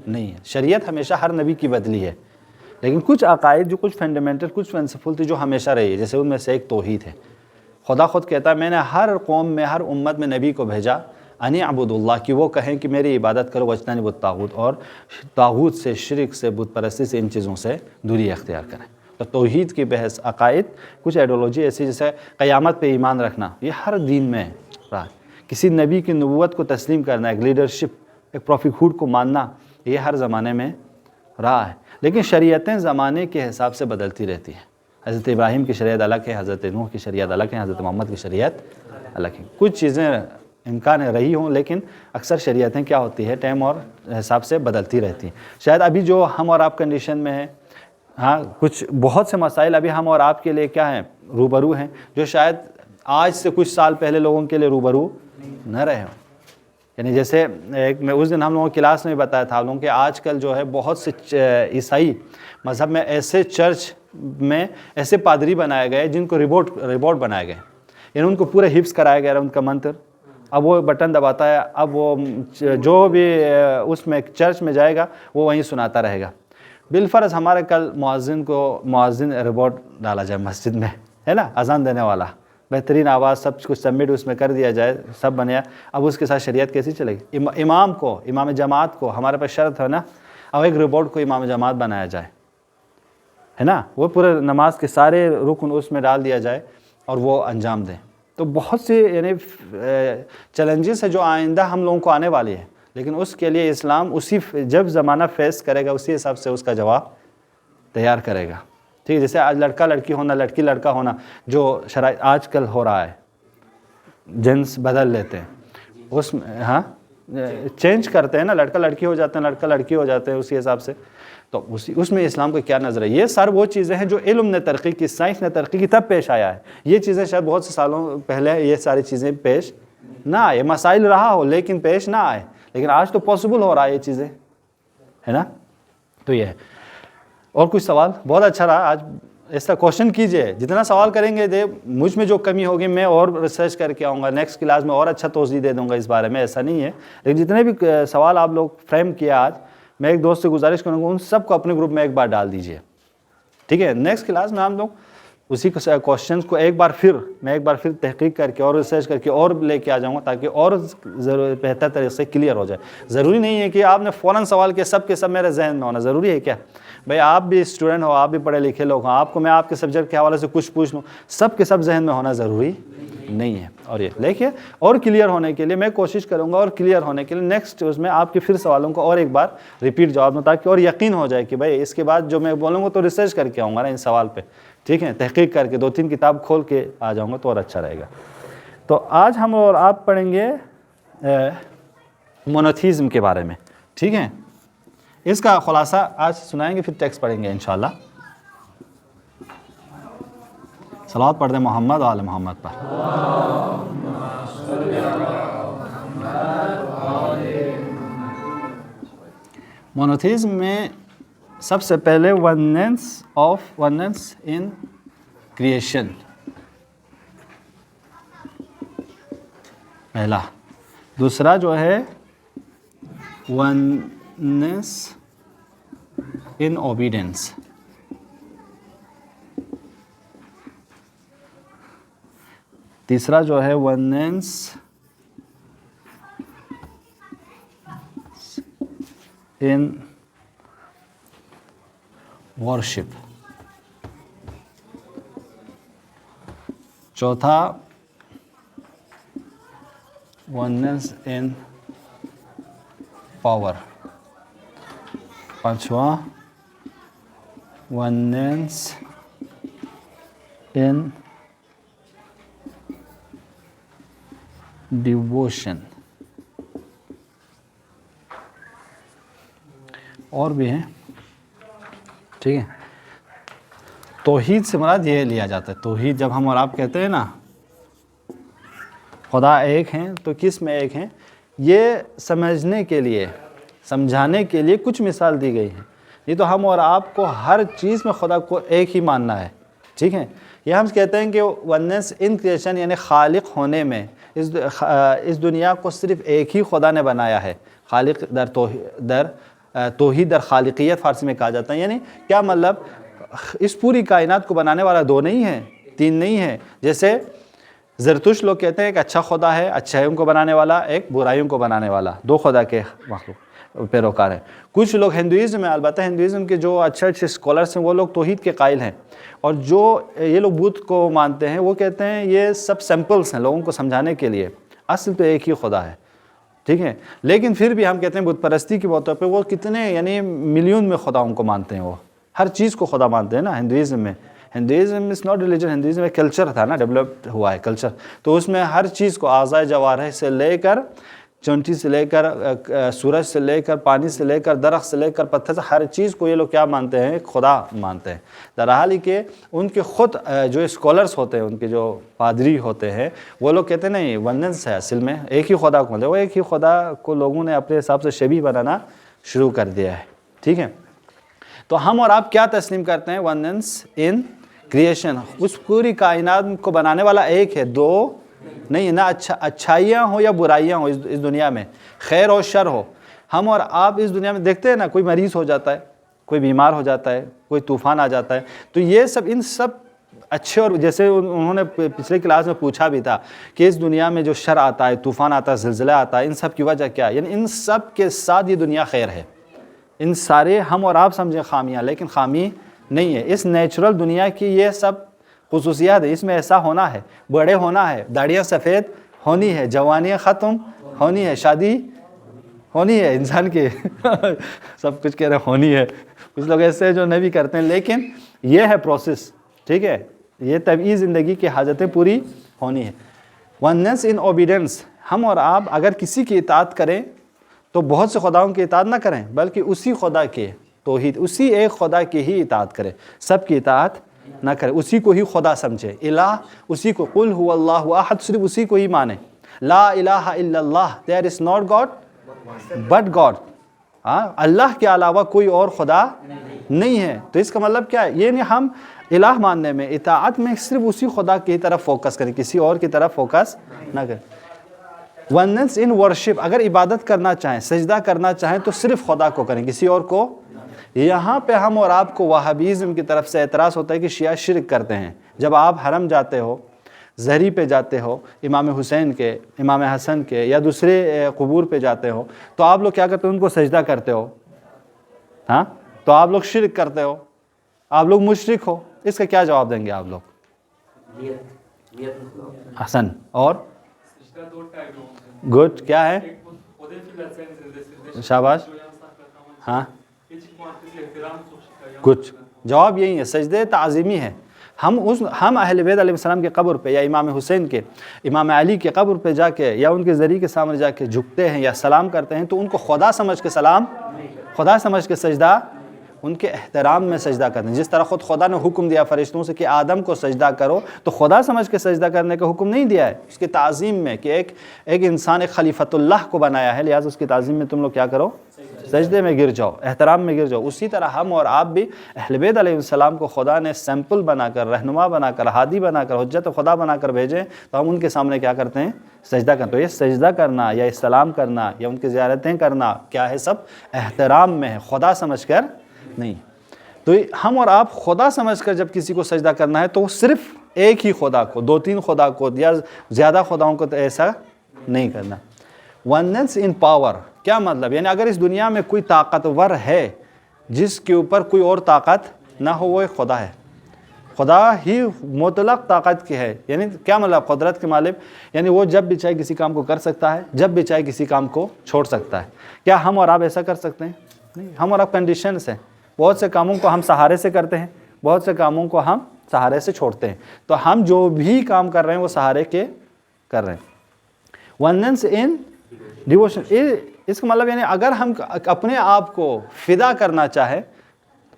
نہیں ہے. شریعت ہمیشہ ہر نبی کی بدلی ہے, لیکن کچھ عقائد جو کچھ فنڈامنٹل کچھ پرنسپل تھی جو ہمیشہ رہی ہے, جیسے ان میں سے ایک توحید ہے. خدا خود کہتا ہے میں نے ہر قوم میں ہر امت میں نبی کو بھیجا انی عبد اللہ, کہ وہ کہیں کہ میری عبادت کرو واجتنبوا الطاغوت, اور طاغوت سے, شرک سے, بت پرستی سے, ان چیزوں سے دوری اختیار کریں. تو توحید کی بحث, عقائد, کچھ ایڈیولوجی ایسی جیسے قیامت پہ ایمان رکھنا, یہ ہر دین میں رہا ہے. کسی نبی کی نبوت کو تسلیم کرنا, ایک لیڈرشپ, ایک پروفیٹ کو ماننا, یہ ہر زمانے میں رہا ہے. لیکن شریعتیں زمانے کے حساب سے بدلتی رہتی ہیں. حضرت ابراہیم کی شریعت الگ ہے, حضرت نوح کی شریعت الگ ہے, حضرت محمد کی شریعت الگ ہے. کچھ چیزیں امکان رہی ہوں, لیکن اکثر شریعتیں کیا ہوتی ہے ٹائم اور حساب سے بدلتی رہتی ہیں. شاید ابھی جو ہم اور آپ کنڈیشن میں ہیں, ہاں کچھ بہت سے مسائل ابھی ہم اور آپ کے لیے کیا ہیں, روبرو ہیں, جو شاید آج سے کچھ سال پہلے لوگوں کے لیے روبرو نہ رہے ہوں. یعنی جیسے ایک میں اس دن ہم لوگوں کلاس میں بتایا تھا آپ لوگوں کہ آج کل جو ہے بہت سے عیسائی مذہب میں ایسے چرچ میں ایسے پادری بنائے گئے جن کو ریبوٹ بنائے گئے, یعنی ان کو پورے حفظ کرایا گیا ان کا منتر. اب وہ بٹن دباتا ہے, اب وہ جو بھی اس میں چرچ میں جائے گا وہ وہیں سناتا رہے گا. بالفرض ہمارے کل مؤذن ریبوٹ ڈالا جائے مسجد میں, ہے نا, اذان دینے والا, بہترین آواز, سب کچھ سبمٹ اس میں کر دیا جائے, سب بنیا. اب اس کے ساتھ شریعت کیسی چلے گی؟ امام کو, امام جماعت کو, ہمارے پاس شرط ہے نا, اب ایک ریبوٹ کو امام جماعت بنایا جائے, ہے نا, وہ پورے نماز کے سارے رکن اس میں ڈال دیا جائے اور وہ انجام دیں. تو بہت سی یعنی چیلنجز ہے جو آئندہ ہم لوگوں کو آنے والی ہے, لیکن اس کے لیے اسلام اسی جب زمانہ فیس کرے گا اسی حساب سے اس کا جواب تیار کرے گا. ٹھیک ہے, جیسے آج لڑکا لڑکی ہونا, لڑکی لڑکا ہونا, جو شرائط آج کل ہو رہا ہے, جنس بدل لیتے ہیں اس میں, ہاں چینج کرتے ہیں نا, لڑکا لڑکی ہو جاتے ہیں, لڑکا لڑکی ہو جاتے ہیں اسی حساب سے. تو اس میں اسلام کو کیا نظر ہے؟ یہ سر وہ چیزیں ہیں جو علم نے ترقی کی, سائنس نے ترقی کی, تب پیش آیا ہے. یہ چیزیں شاید بہت سے سالوں پہلے یہ ساری چیزیں پیش نہ آئے, مسائل رہا ہو لیکن پیش نہ آئے, لیکن آج تو پاسبل ہو رہا ہے یہ چیزیں, ہے نا. تو یہ ہے. اور کچھ سوال؟ بہت اچھا رہا آج, ایسا کوشچن کیجئے, جتنا سوال کریں گے مجھ میں جو کمی ہوگی میں اور ریسرچ کر کے آؤں گا, نیکسٹ کلاس میں اور اچھا توضیح دے دوں گا اس بارے میں, ایسا نہیں ہے. لیکن جتنے بھی سوال آپ لوگ فریم کیا آج, میں ایک دوست سے گزارش کروں گا ان سب کو اپنے گروپ میں ایک بار ڈال دیجئے, ٹھیک ہے. نیکسٹ کلاس میں ہم لوگ اسی کوشچنس کو ایک بار پھر تحقیق کر کے اور ریسرچ کر کے اور لے کے آ جاؤں گا, تاکہ اور بہتر طریقے سے کلیئر ہو جائے. ضروری نہیں ہے کہ آپ نے فوراً سوال کیا سب کے سب میرے ذہن میں ہونا ضروری ہے کیا؟ بھائی آپ بھی اسٹوڈنٹ ہو, آپ بھی پڑھے لکھے لوگ ہوں, آپ کو میں آپ کے سبجیکٹ کے حوالے سے کچھ پوچھ لوں, سب کے سب ذہن میں ہونا ضروری نہیں ہے. اور یہ دیکھیے, اور کلیئر ہونے کے لیے میں کوشش کروں گا, اور کلیئر ہونے کے لیے نیکسٹ اس میں آپ کے پھر سوالوں کو اور ایک بار ریپیٹ جواب دوں, تاکہ اور یقین ہو جائے کہ بھائی اس کے بعد جو میں بولوں گا تو ریسرچ کر کے آؤں گا نا ان سوال پہ, ٹھیک ہے, تحقیق کر کے 2-3 کتاب کھول کے آ جاؤں گا تو اور اچھا رہے گا. تو آج ہم اور آپ پڑھیں گے مونوتھیزم کے بارے میں, ٹھیک ہے. اس کا خلاصہ آج سنائیں گے, پھر ٹیکسٹ پڑھیں گے انشاءاللہ. صلوات پڑھ دیں محمد و آل محمد پر. مونوتھیزم میں سب سے پہلے وننس ان کریشن, پہلا. دوسرا جو ہے وننس ان اوبیڈینس. تیسرا جو ہے وننس ان ورشپ. چوتھا وننس ان پاور. پانچواں وننس ان ڈیووشن. اور بھی ہیں, ٹھیک ہے. توحید سے مراد یہ لیا جاتا ہے. توحید جب ہم اور آپ کہتے ہیں نا خدا ایک ہیں, تو کس میں ایک ہیں, یہ سمجھنے کے لیے, سمجھانے کے لیے کچھ مثال دی گئی ہے. یہ تو ہم اور آپ کو ہر چیز میں خدا کو ایک ہی ماننا ہے, ٹھیک ہے. یہ ہم کہتے ہیں کہ وننس ان کریشن یعنی خالق ہونے میں اس دنیا کو صرف ایک ہی خدا نے بنایا ہے. خالق در توحید در خالقیت فارسی میں کہا جاتا ہے. یعنی کیا مطلب, اس پوری کائنات کو بنانے والا دو نہیں ہے, تین نہیں ہے. جیسے زرتشت لوگ کہتے ہیں ایک اچھا خدا ہے, اچھائیوں کو بنانے والا, ایک برائیوں کو بنانے والا, دو خدا کے مخلوق پیروکار ہیں. کچھ لوگ ہندوازم میں, البتہ ہندوازم کے جو اچھے اسکالرس ہیں وہ لوگ توحید کے قائل ہیں. اور جو یہ لوگ بدھ کو مانتے ہیں وہ کہتے ہیں یہ سب سیمپلس ہیں لوگوں کو سمجھانے کے لیے, اصل تو ایک ہی خدا ہے, ٹھیک ہے. لیکن پھر بھی ہم کہتے ہیں بت پرستی کی باتوں پہ وہ کتنے یعنی ملین میں خداؤں کو مانتے ہیں, وہ ہر چیز کو خدا مانتے ہیں نا. ہندوازم میں, Hinduism is not religion, Hinduism میں کلچر تھا نا, ڈیولپڈ ہوا ہے کلچر. تو اس میں ہر چیز کو اعضائے جوارح سے لے کر چونٹی سے لے کر سورج سے لے کر پانی سے لے کر درخت سے لے کر پتھر سے, ہر چیز کو یہ لوگ کیا مانتے ہیں, خدا مانتے ہیں. درحال کہ ان کے خود جو اسکالرس ہوتے ہیں, ان کے جو پادری ہوتے ہیں, وہ لوگ کہتے ہیں نہیں وننس ہے اصل میں ایک ہی خدا کو. وہ ایک ہی خدا کو لوگوں نے اپنے حساب سے شبیہ بنانا شروع کر دیا ہے, ٹھیک ہے. تو ہم اور آپ کیا تسلیم کرتے ہیں, وننس ان کریشن, اس پوری کائنات کو بنانے والا ایک ہے, دو نہیں, نہ اچھائیاں ہو یا برائیاں ہو اس دنیا میں, خیر اور شر ہو. ہم اور آپ اس دنیا میں دیکھتے ہیں نا, کوئی مریض ہو جاتا ہے, کوئی بیمار ہو جاتا ہے, کوئی طوفان آ جاتا ہے, تو یہ سب ان سب اچھے, اور جیسے انہوں نے پچھلے کلاس میں پوچھا بھی تھا کہ اس دنیا میں جو شر آتا ہے, طوفان آتا ہے, زلزلہ آتا ہے, ان سب کی وجہ کیا ہے. یعنی ان سب کے ساتھ یہ دنیا خیر ہے. ان سارے ہم اور آپ سمجھیں خامیاں, لیکن خامی نہیں ہے. اس نیچرل دنیا کی یہ سب خصوصیات ہے. اس میں ایسا ہونا ہے, بڑے ہونا ہے, داڑیاں سفید ہونی ہے, جوانیاں ختم ہونی ہے, شادی ہونی ہے انسان کی سب کچھ کہہ رہے ہونی ہے. کچھ لوگ ایسے جو نہیں بھی کرتے ہیں, لیکن یہ ہے پروسیس, ٹھیک ہے. یہ طبعی زندگی کی حاجتیں پوری ہونی ہے. وننس ان اوبیڈینس, ہم اور آپ اگر کسی کی اطاعت کریں تو بہت سے خداؤں کی اطاعت نہ کریں, بلکہ اسی خدا کے توحید, اسی ایک خدا کی ہی اطاعت کریں, سب کی اطاعت نہ کرے, اسی کو ہی خدا سمجھے. الہ اسی کو, قل هو اللہ احد, صرف اسی کو ہی مانے. لا الہ الا اللہ, there is not God but God. اللہ کے علاوہ کوئی اور خدا نہیں ہے. تو اس کا مطلب کیا ہے, یہ نہیں ہم الہ ماننے میں, اطاعت میں صرف اسی خدا کی طرف فوکس کریں, کسی اور کی طرف فوکس نہ کریں. وننس ان ورشپ, اگر عبادت کرنا چاہیں, سجدہ کرنا چاہیں تو صرف خدا کو کریں, کسی اور کو. یہاں پہ ہم اور آپ کو وہابیزم کی طرف سے اعتراض ہوتا ہے کہ شیعہ شرک کرتے ہیں. جب آپ حرم جاتے ہو, زہری پہ جاتے ہو, امام حسین کے, امام حسن کے یا دوسرے قبور پہ جاتے ہو, تو آپ لوگ کیا کرتے ہو, ان کو سجدہ کرتے ہو, ہاں, تو آپ لوگ شرک کرتے ہو, آپ لوگ مشرک ہو. اس کا کیا جواب دیں گے آپ لوگ؟ حسن اور گڈ کیا ہے, شاباش, ہاں, کچھ جواب یہی ہے, سجدے تعظیمی ہے. ہم اہل بیت علیہ السلام کے قبر پہ یا امام حسین کے, امام علی کے قبر پہ جا کے یا ان کے ذریعے کے سامنے جا کے جھکتے ہیں یا سلام کرتے ہیں, تو ان کو خدا سمجھ کے سلام, خدا سمجھ کے سجدہ, ان کے احترام میں سجدہ کرتے ہیں. جس طرح خود خدا نے حکم دیا فرشتوں سے کہ آدم کو سجدہ کرو, تو خدا سمجھ کے سجدہ کرنے کا حکم نہیں دیا ہے, اس کی تعظیم میں کہ ایک انسان ایک خلیفۃ اللہ کو بنایا ہے, لہٰذا اس کی تعظیم میں تم لوگ کیا کرو, سجدے میں گر جاؤ, احترام میں گر جاؤ. اسی طرح ہم اور آپ بھی اہل بیت علیہ السلام کو خدا نے سیمپل بنا کر, رہنما بنا کر, ہادی بنا کر, حجت خدا بنا کر بھیجیں, تو ہم ان کے سامنے کیا کرتے ہیں, سجدہ کرتے ہیں. یہ سجدہ کرنا یا سلام کرنا یا ان کی زیارتیں کرنا کیا ہے, سب احترام میں ہے, خدا سمجھ کر نہیں. تو ہم اور آپ خدا سمجھ کر جب کسی کو سجدہ کرنا ہے تو وہ صرف ایک ہی خدا کو، 2-3 خدا کو یا زیادہ خداؤں کو تو ایسا نہیں کرنا۔ وننس ان پاور، کیا مطلب؟ یعنی اگر اس دنیا میں کوئی طاقتور ہے جس کے اوپر کوئی اور طاقت نہ ہو، وہ ایک خدا ہے۔ خدا ہی مطلق طاقت کی ہے، یعنی کیا مطلب؟ قدرت کے مالک، یعنی وہ جب بھی چاہے کسی کام کو کر سکتا ہے، جب بھی چاہے کسی کام کو چھوڑ سکتا ہے۔ کیا ہم اور آپ ایسا کر سکتے ہیں؟ نہیں، ہم اور آپ کنڈیشنز ہیں۔ بہت سے کاموں کو ہم سہارے سے کرتے ہیں، بہت سے کاموں کو ہم سہارے سے چھوڑتے ہیں۔ تو ہم جو بھی کام کر رہے ہیں وہ سہارے کے کر رہے ہیں۔ وننس ان ڈیووشن، اس کا مطلب یعنی اگر ہم اپنے آپ کو فدا کرنا چاہیں،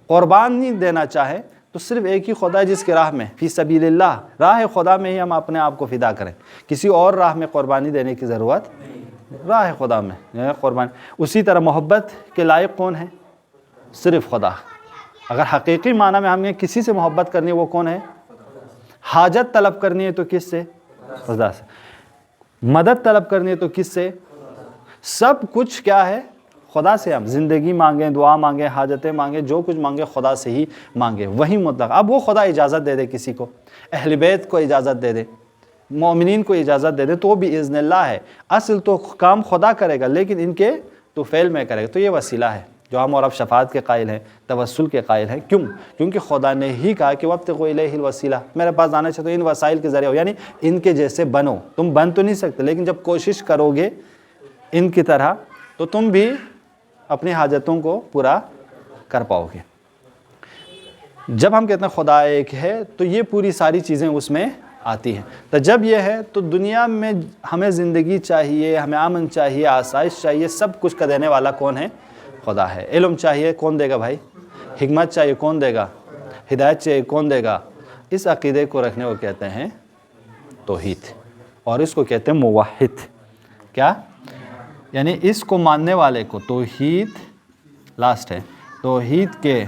قربانی دینا چاہیں، تو صرف ایک ہی خدا ہے جس کی راہ میں، فی سبیل اللہ، راہ خدا میں ہی ہم اپنے آپ کو فدا کریں۔ کسی اور راہ میں قربانی دینے کی ضرورت، راہ خدا میں قربانی۔ اسی طرح محبت کے لائق کون ہے؟ صرف خدا۔ اگر حقیقی معنی میں ہمیں کسی سے محبت کرنی ہے، وہ کون ہے؟ حاجت طلب کرنی ہے تو کس سے؟ خدا سے۔ مدد طلب کرنی ہے تو کس سے؟ سب کچھ کیا ہے؟ خدا سے۔ ہم زندگی مانگیں، دعا مانگیں، حاجتیں مانگیں، جو کچھ مانگیں خدا سے ہی مانگیں، وہی مطلق۔ اب وہ خدا اجازت دے دے کسی کو، اہل بیت کو اجازت دے دے، مومنین کو اجازت دے دے، تو وہ بھی اذن اللہ ہے۔ اصل تو کام خدا کرے گا، لیکن ان کے تو فعل میں کرے گا۔ تو یہ وسیلہ ہے جو ہم اور اب شفاعت کے قائل ہیں، توسل کے قائل ہیں۔ کیوں؟ کیونکہ خدا نے ہی کہا کہ وابتغوا الیہ الوسیلہ، میرے پاس آنا چاہتے ہو ان وسائل کے ذریعے ہو، یعنی ان کے جیسے بنو۔ تم بن تو نہیں سکتے، لیکن جب کوشش کرو گے ان کی طرح تو تم بھی اپنی حاجتوں کو پورا کر پاؤ گے۔ جب ہم کہتے ہیں خدا ایک ہے تو یہ پوری ساری چیزیں اس میں آتی ہیں۔ تو جب یہ ہے تو دنیا میں ہمیں زندگی چاہیے، ہمیں امن چاہیے، آسائش چاہیے، سب کچھ کا دینے والا کون ہے؟ خدا ہے۔ علم چاہیے، کون دے گا بھائی؟ حکمت چاہیے، کون دے گا؟ ہدایت چاہیے، کون دے گا؟ اس عقیدے کو رکھنے کو کہتے ہیں توحید، اور اس کو کہتے ہیں موحد۔ کیا؟ یعنی اس کو ماننے والے کو توحید، لاسٹ ہے، توحید کے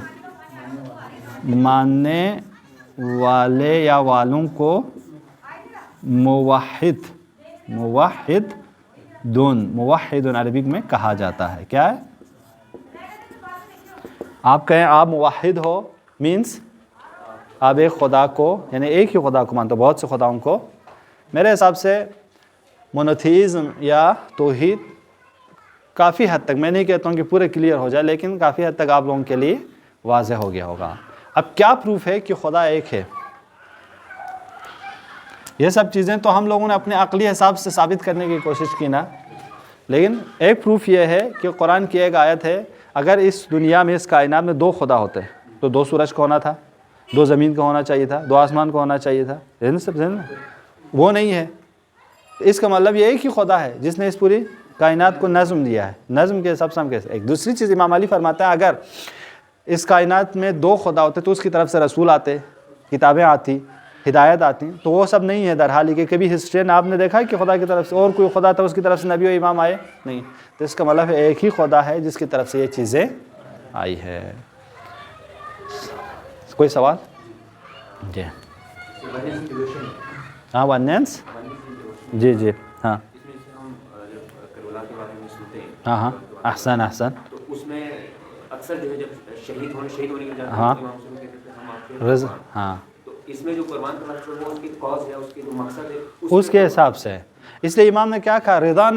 ماننے والے یا والوں کو موحد، موحد عربی میں کہا جاتا ہے۔ کیا ہے؟ آپ کہیں آپ موحد ہو، مینس آپ ایک خدا کو، یعنی ایک ہی خدا کو مانتے ہو، بہت سے خداؤں کو۔ میرے حساب سے مونوتھیزم یا توحید کافی حد تک، میں نہیں کہتا ہوں کہ پورے کلیئر ہو جائے، لیکن کافی حد تک آپ لوگوں کے لیے واضح ہو گیا ہوگا۔ اب کیا پروف ہے کہ خدا ایک ہے؟ یہ سب چیزیں تو ہم لوگوں نے اپنے عقلی حساب سے ثابت کرنے کی کوشش کی نا، لیکن ایک پروف یہ ہے کہ قرآن کی ایک آیت ہے، اگر اس دنیا میں، اس کائنات میں 2 خدا ہوتے تو 2 سورج کا ہونا تھا، 2 زمین کا ہونا چاہیے تھا، 2 آسمان کا ہونا چاہیے تھا، وہ نہیں ہے۔ اس کا مطلب یہ ایک ہی خدا ہے جس نے اس پوری کائنات کو نظم دیا ہے۔ نظم کے حساب سے ہم کیسے؟ ایک دوسری چیز امام علی فرماتے ہیں، اگر اس کائنات میں 2 خدا ہوتے تو اس کی طرف سے رسول آتے، کتابیں آتی، ہدایت آتی، تو وہ سب نہیں ہے، در حال کہ کبھی ہسٹری میں آپ نے دیکھا ہے کہ خدا کی طرف سے اور کوئی خدا تھا، اس کی طرف سے نبی و امام آئے؟ نہیں۔ تو اس کا مطلب ایک ہی خدا ہے جس کی طرف سے یہ چیزیں آئی ہے۔ کوئی سوال؟ جی ہاں، وننس، جی جی ہاں ہاں ہاں، احسن احسن۔ تو اس میں اکثر جو ہے جب شہید ہونے کے جاتے ہاں، ہیں، ہاں، تو اس میں جو قربان کرنا ہے وہ اس کی کاز ہے، اس کی جو مقصد ہے، اس کے حساب سے۔ اس لیے امام نے کیا کہا؟ رضا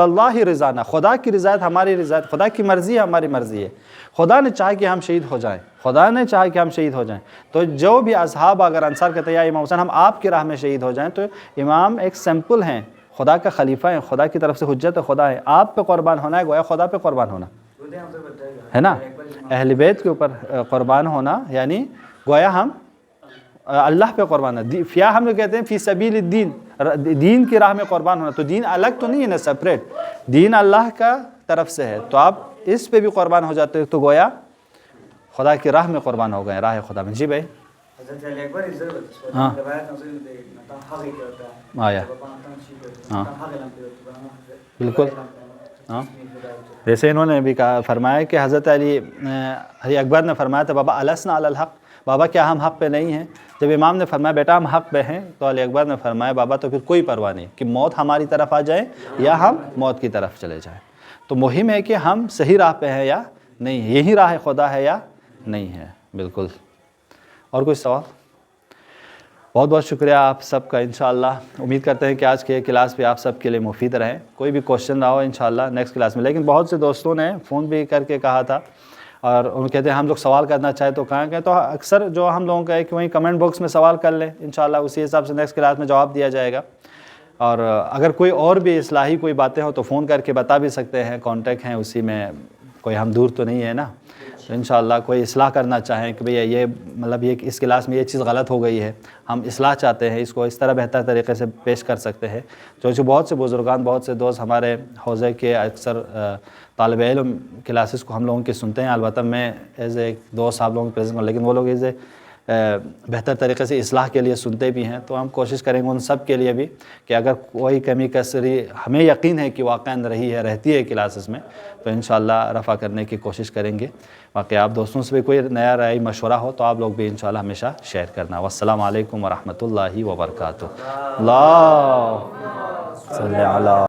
اللہ رضانا، خدا کی رضایت ہماری رضایت، خدا کی مرضی ہماری مرضی ہے۔ خدا نے چاہا کہ ہم شہید ہو جائیں، خدا نے چاہا کہ ہم شہید ہو جائیں، تو جو بھی اصحاب اگر انصار کہتے ہیں یا امام حسین ہم آپ کی راہ میں شہید ہو جائیں، تو امام ایک سمپل ہیں، خدا کا خلیفہ ہیں، خدا کی طرف سے حجت خدا ہے، آپ پہ قربان ہونا ہے گویا خدا پہ قربان ہونا ہے نا، اہل بیت کے اوپر قربان ہونا، یعنی گویا ہم اللہ پہ قربان ہے۔ فیا ہم لوگ کہتے ہیں فی سبیل الدین، دین کی راہ میں قربان ہونا، تو دین الگ تو نہیں ہے نا، سپریٹ، دین اللہ کا طرف سے ہے، تو آپ اس پہ بھی قربان ہو جاتے تو گویا خدا کی راہ میں قربان ہو گئے، راہ خدا میں۔ جی بھائی ہاں آیا، ہاں بالکل، ہاں جیسے انہوں نے بھی کہا، فرمایا کہ حضرت علی اکبر نے فرمایا تھا، بابا السنا علی الحق، بابا کیا ہم حق پہ نہیں ہیں؟ جب امام نے فرمایا بیٹا ہم حق پہ ہیں، تو علی اکبر نے فرمایا بابا تو پھر کوئی پرواہ نہیں کہ موت ہماری طرف آ جائے یا ہم موت کی طرف چلے جائیں، تو مہم ہے کہ ہم صحیح راہ پہ ہیں یا نہیں، یہی راہ خدا ہے یا نہیں ہے۔ بالکل۔ اور کوئی سوال؟ بہت بہت شکریہ آپ سب کا انشاءاللہ. امید کرتے ہیں کہ آج کے کلاس بھی آپ سب کے لیے مفید رہے. کوئی بھی کوشچن رہا ہو انشاءاللہ نیکسٹ کلاس میں. لیکن بہت سے دوستوں نے فون بھی کر کے کہا تھا اور ان کہتے ہیں ہم لوگ سوال کرنا چاہیں تو کہاں کہ تو اکثر جو ہم لوگوں کا ہے کہ وہیں کمنٹ باکس میں سوال کر لیں انشاءاللہ اسی حساب سے نیکسٹ کلاس میں جواب دیا جائے گا. اور اگر کوئی اور بھی اصلاحی کوئی باتیں ہوں تو فون کر کے بتا بھی سکتے ہیں. کانٹیکٹ ہیں اسی میں, کوئی ہم دور تو نہیں ہے نا. تو انشاءاللہ کوئی اصلاح کرنا چاہیں کہ بھئی یہ مطلب یہ اس کلاس میں یہ چیز غلط ہو گئی ہے, ہم اصلاح چاہتے ہیں, اس کو اس طرح بہتر طریقے سے پیش کر سکتے ہیں. جو بہت سے بزرگان, بہت سے دوست ہمارے حوزے کے اکثر طالب علم کلاسز کو ہم لوگوں کی سنتے ہیں. البتہ میں ایز اے دوست آپ لوگوں کی پریزنٹ ہوں, لیکن وہ لوگ ایز اے بہتر طریقے سے اصلاح کے لیے سنتے بھی ہیں. تو ہم کوشش کریں گے ان سب کے لیے بھی کہ اگر کوئی کمی کسری ہمیں یقین ہے کہ واقعاً رہتی ہے کلاسز میں تو انشاءاللہ رفع کرنے کی کوشش کریں گے. باقی آپ دوستوں سے بھی کوئی نیا رائے مشورہ ہو تو آپ لوگ بھی انشاءاللہ ہمیشہ شیئر کرنا. والسلام علیکم ورحمۃ اللہ وبرکاتہ. اللہ صلی علی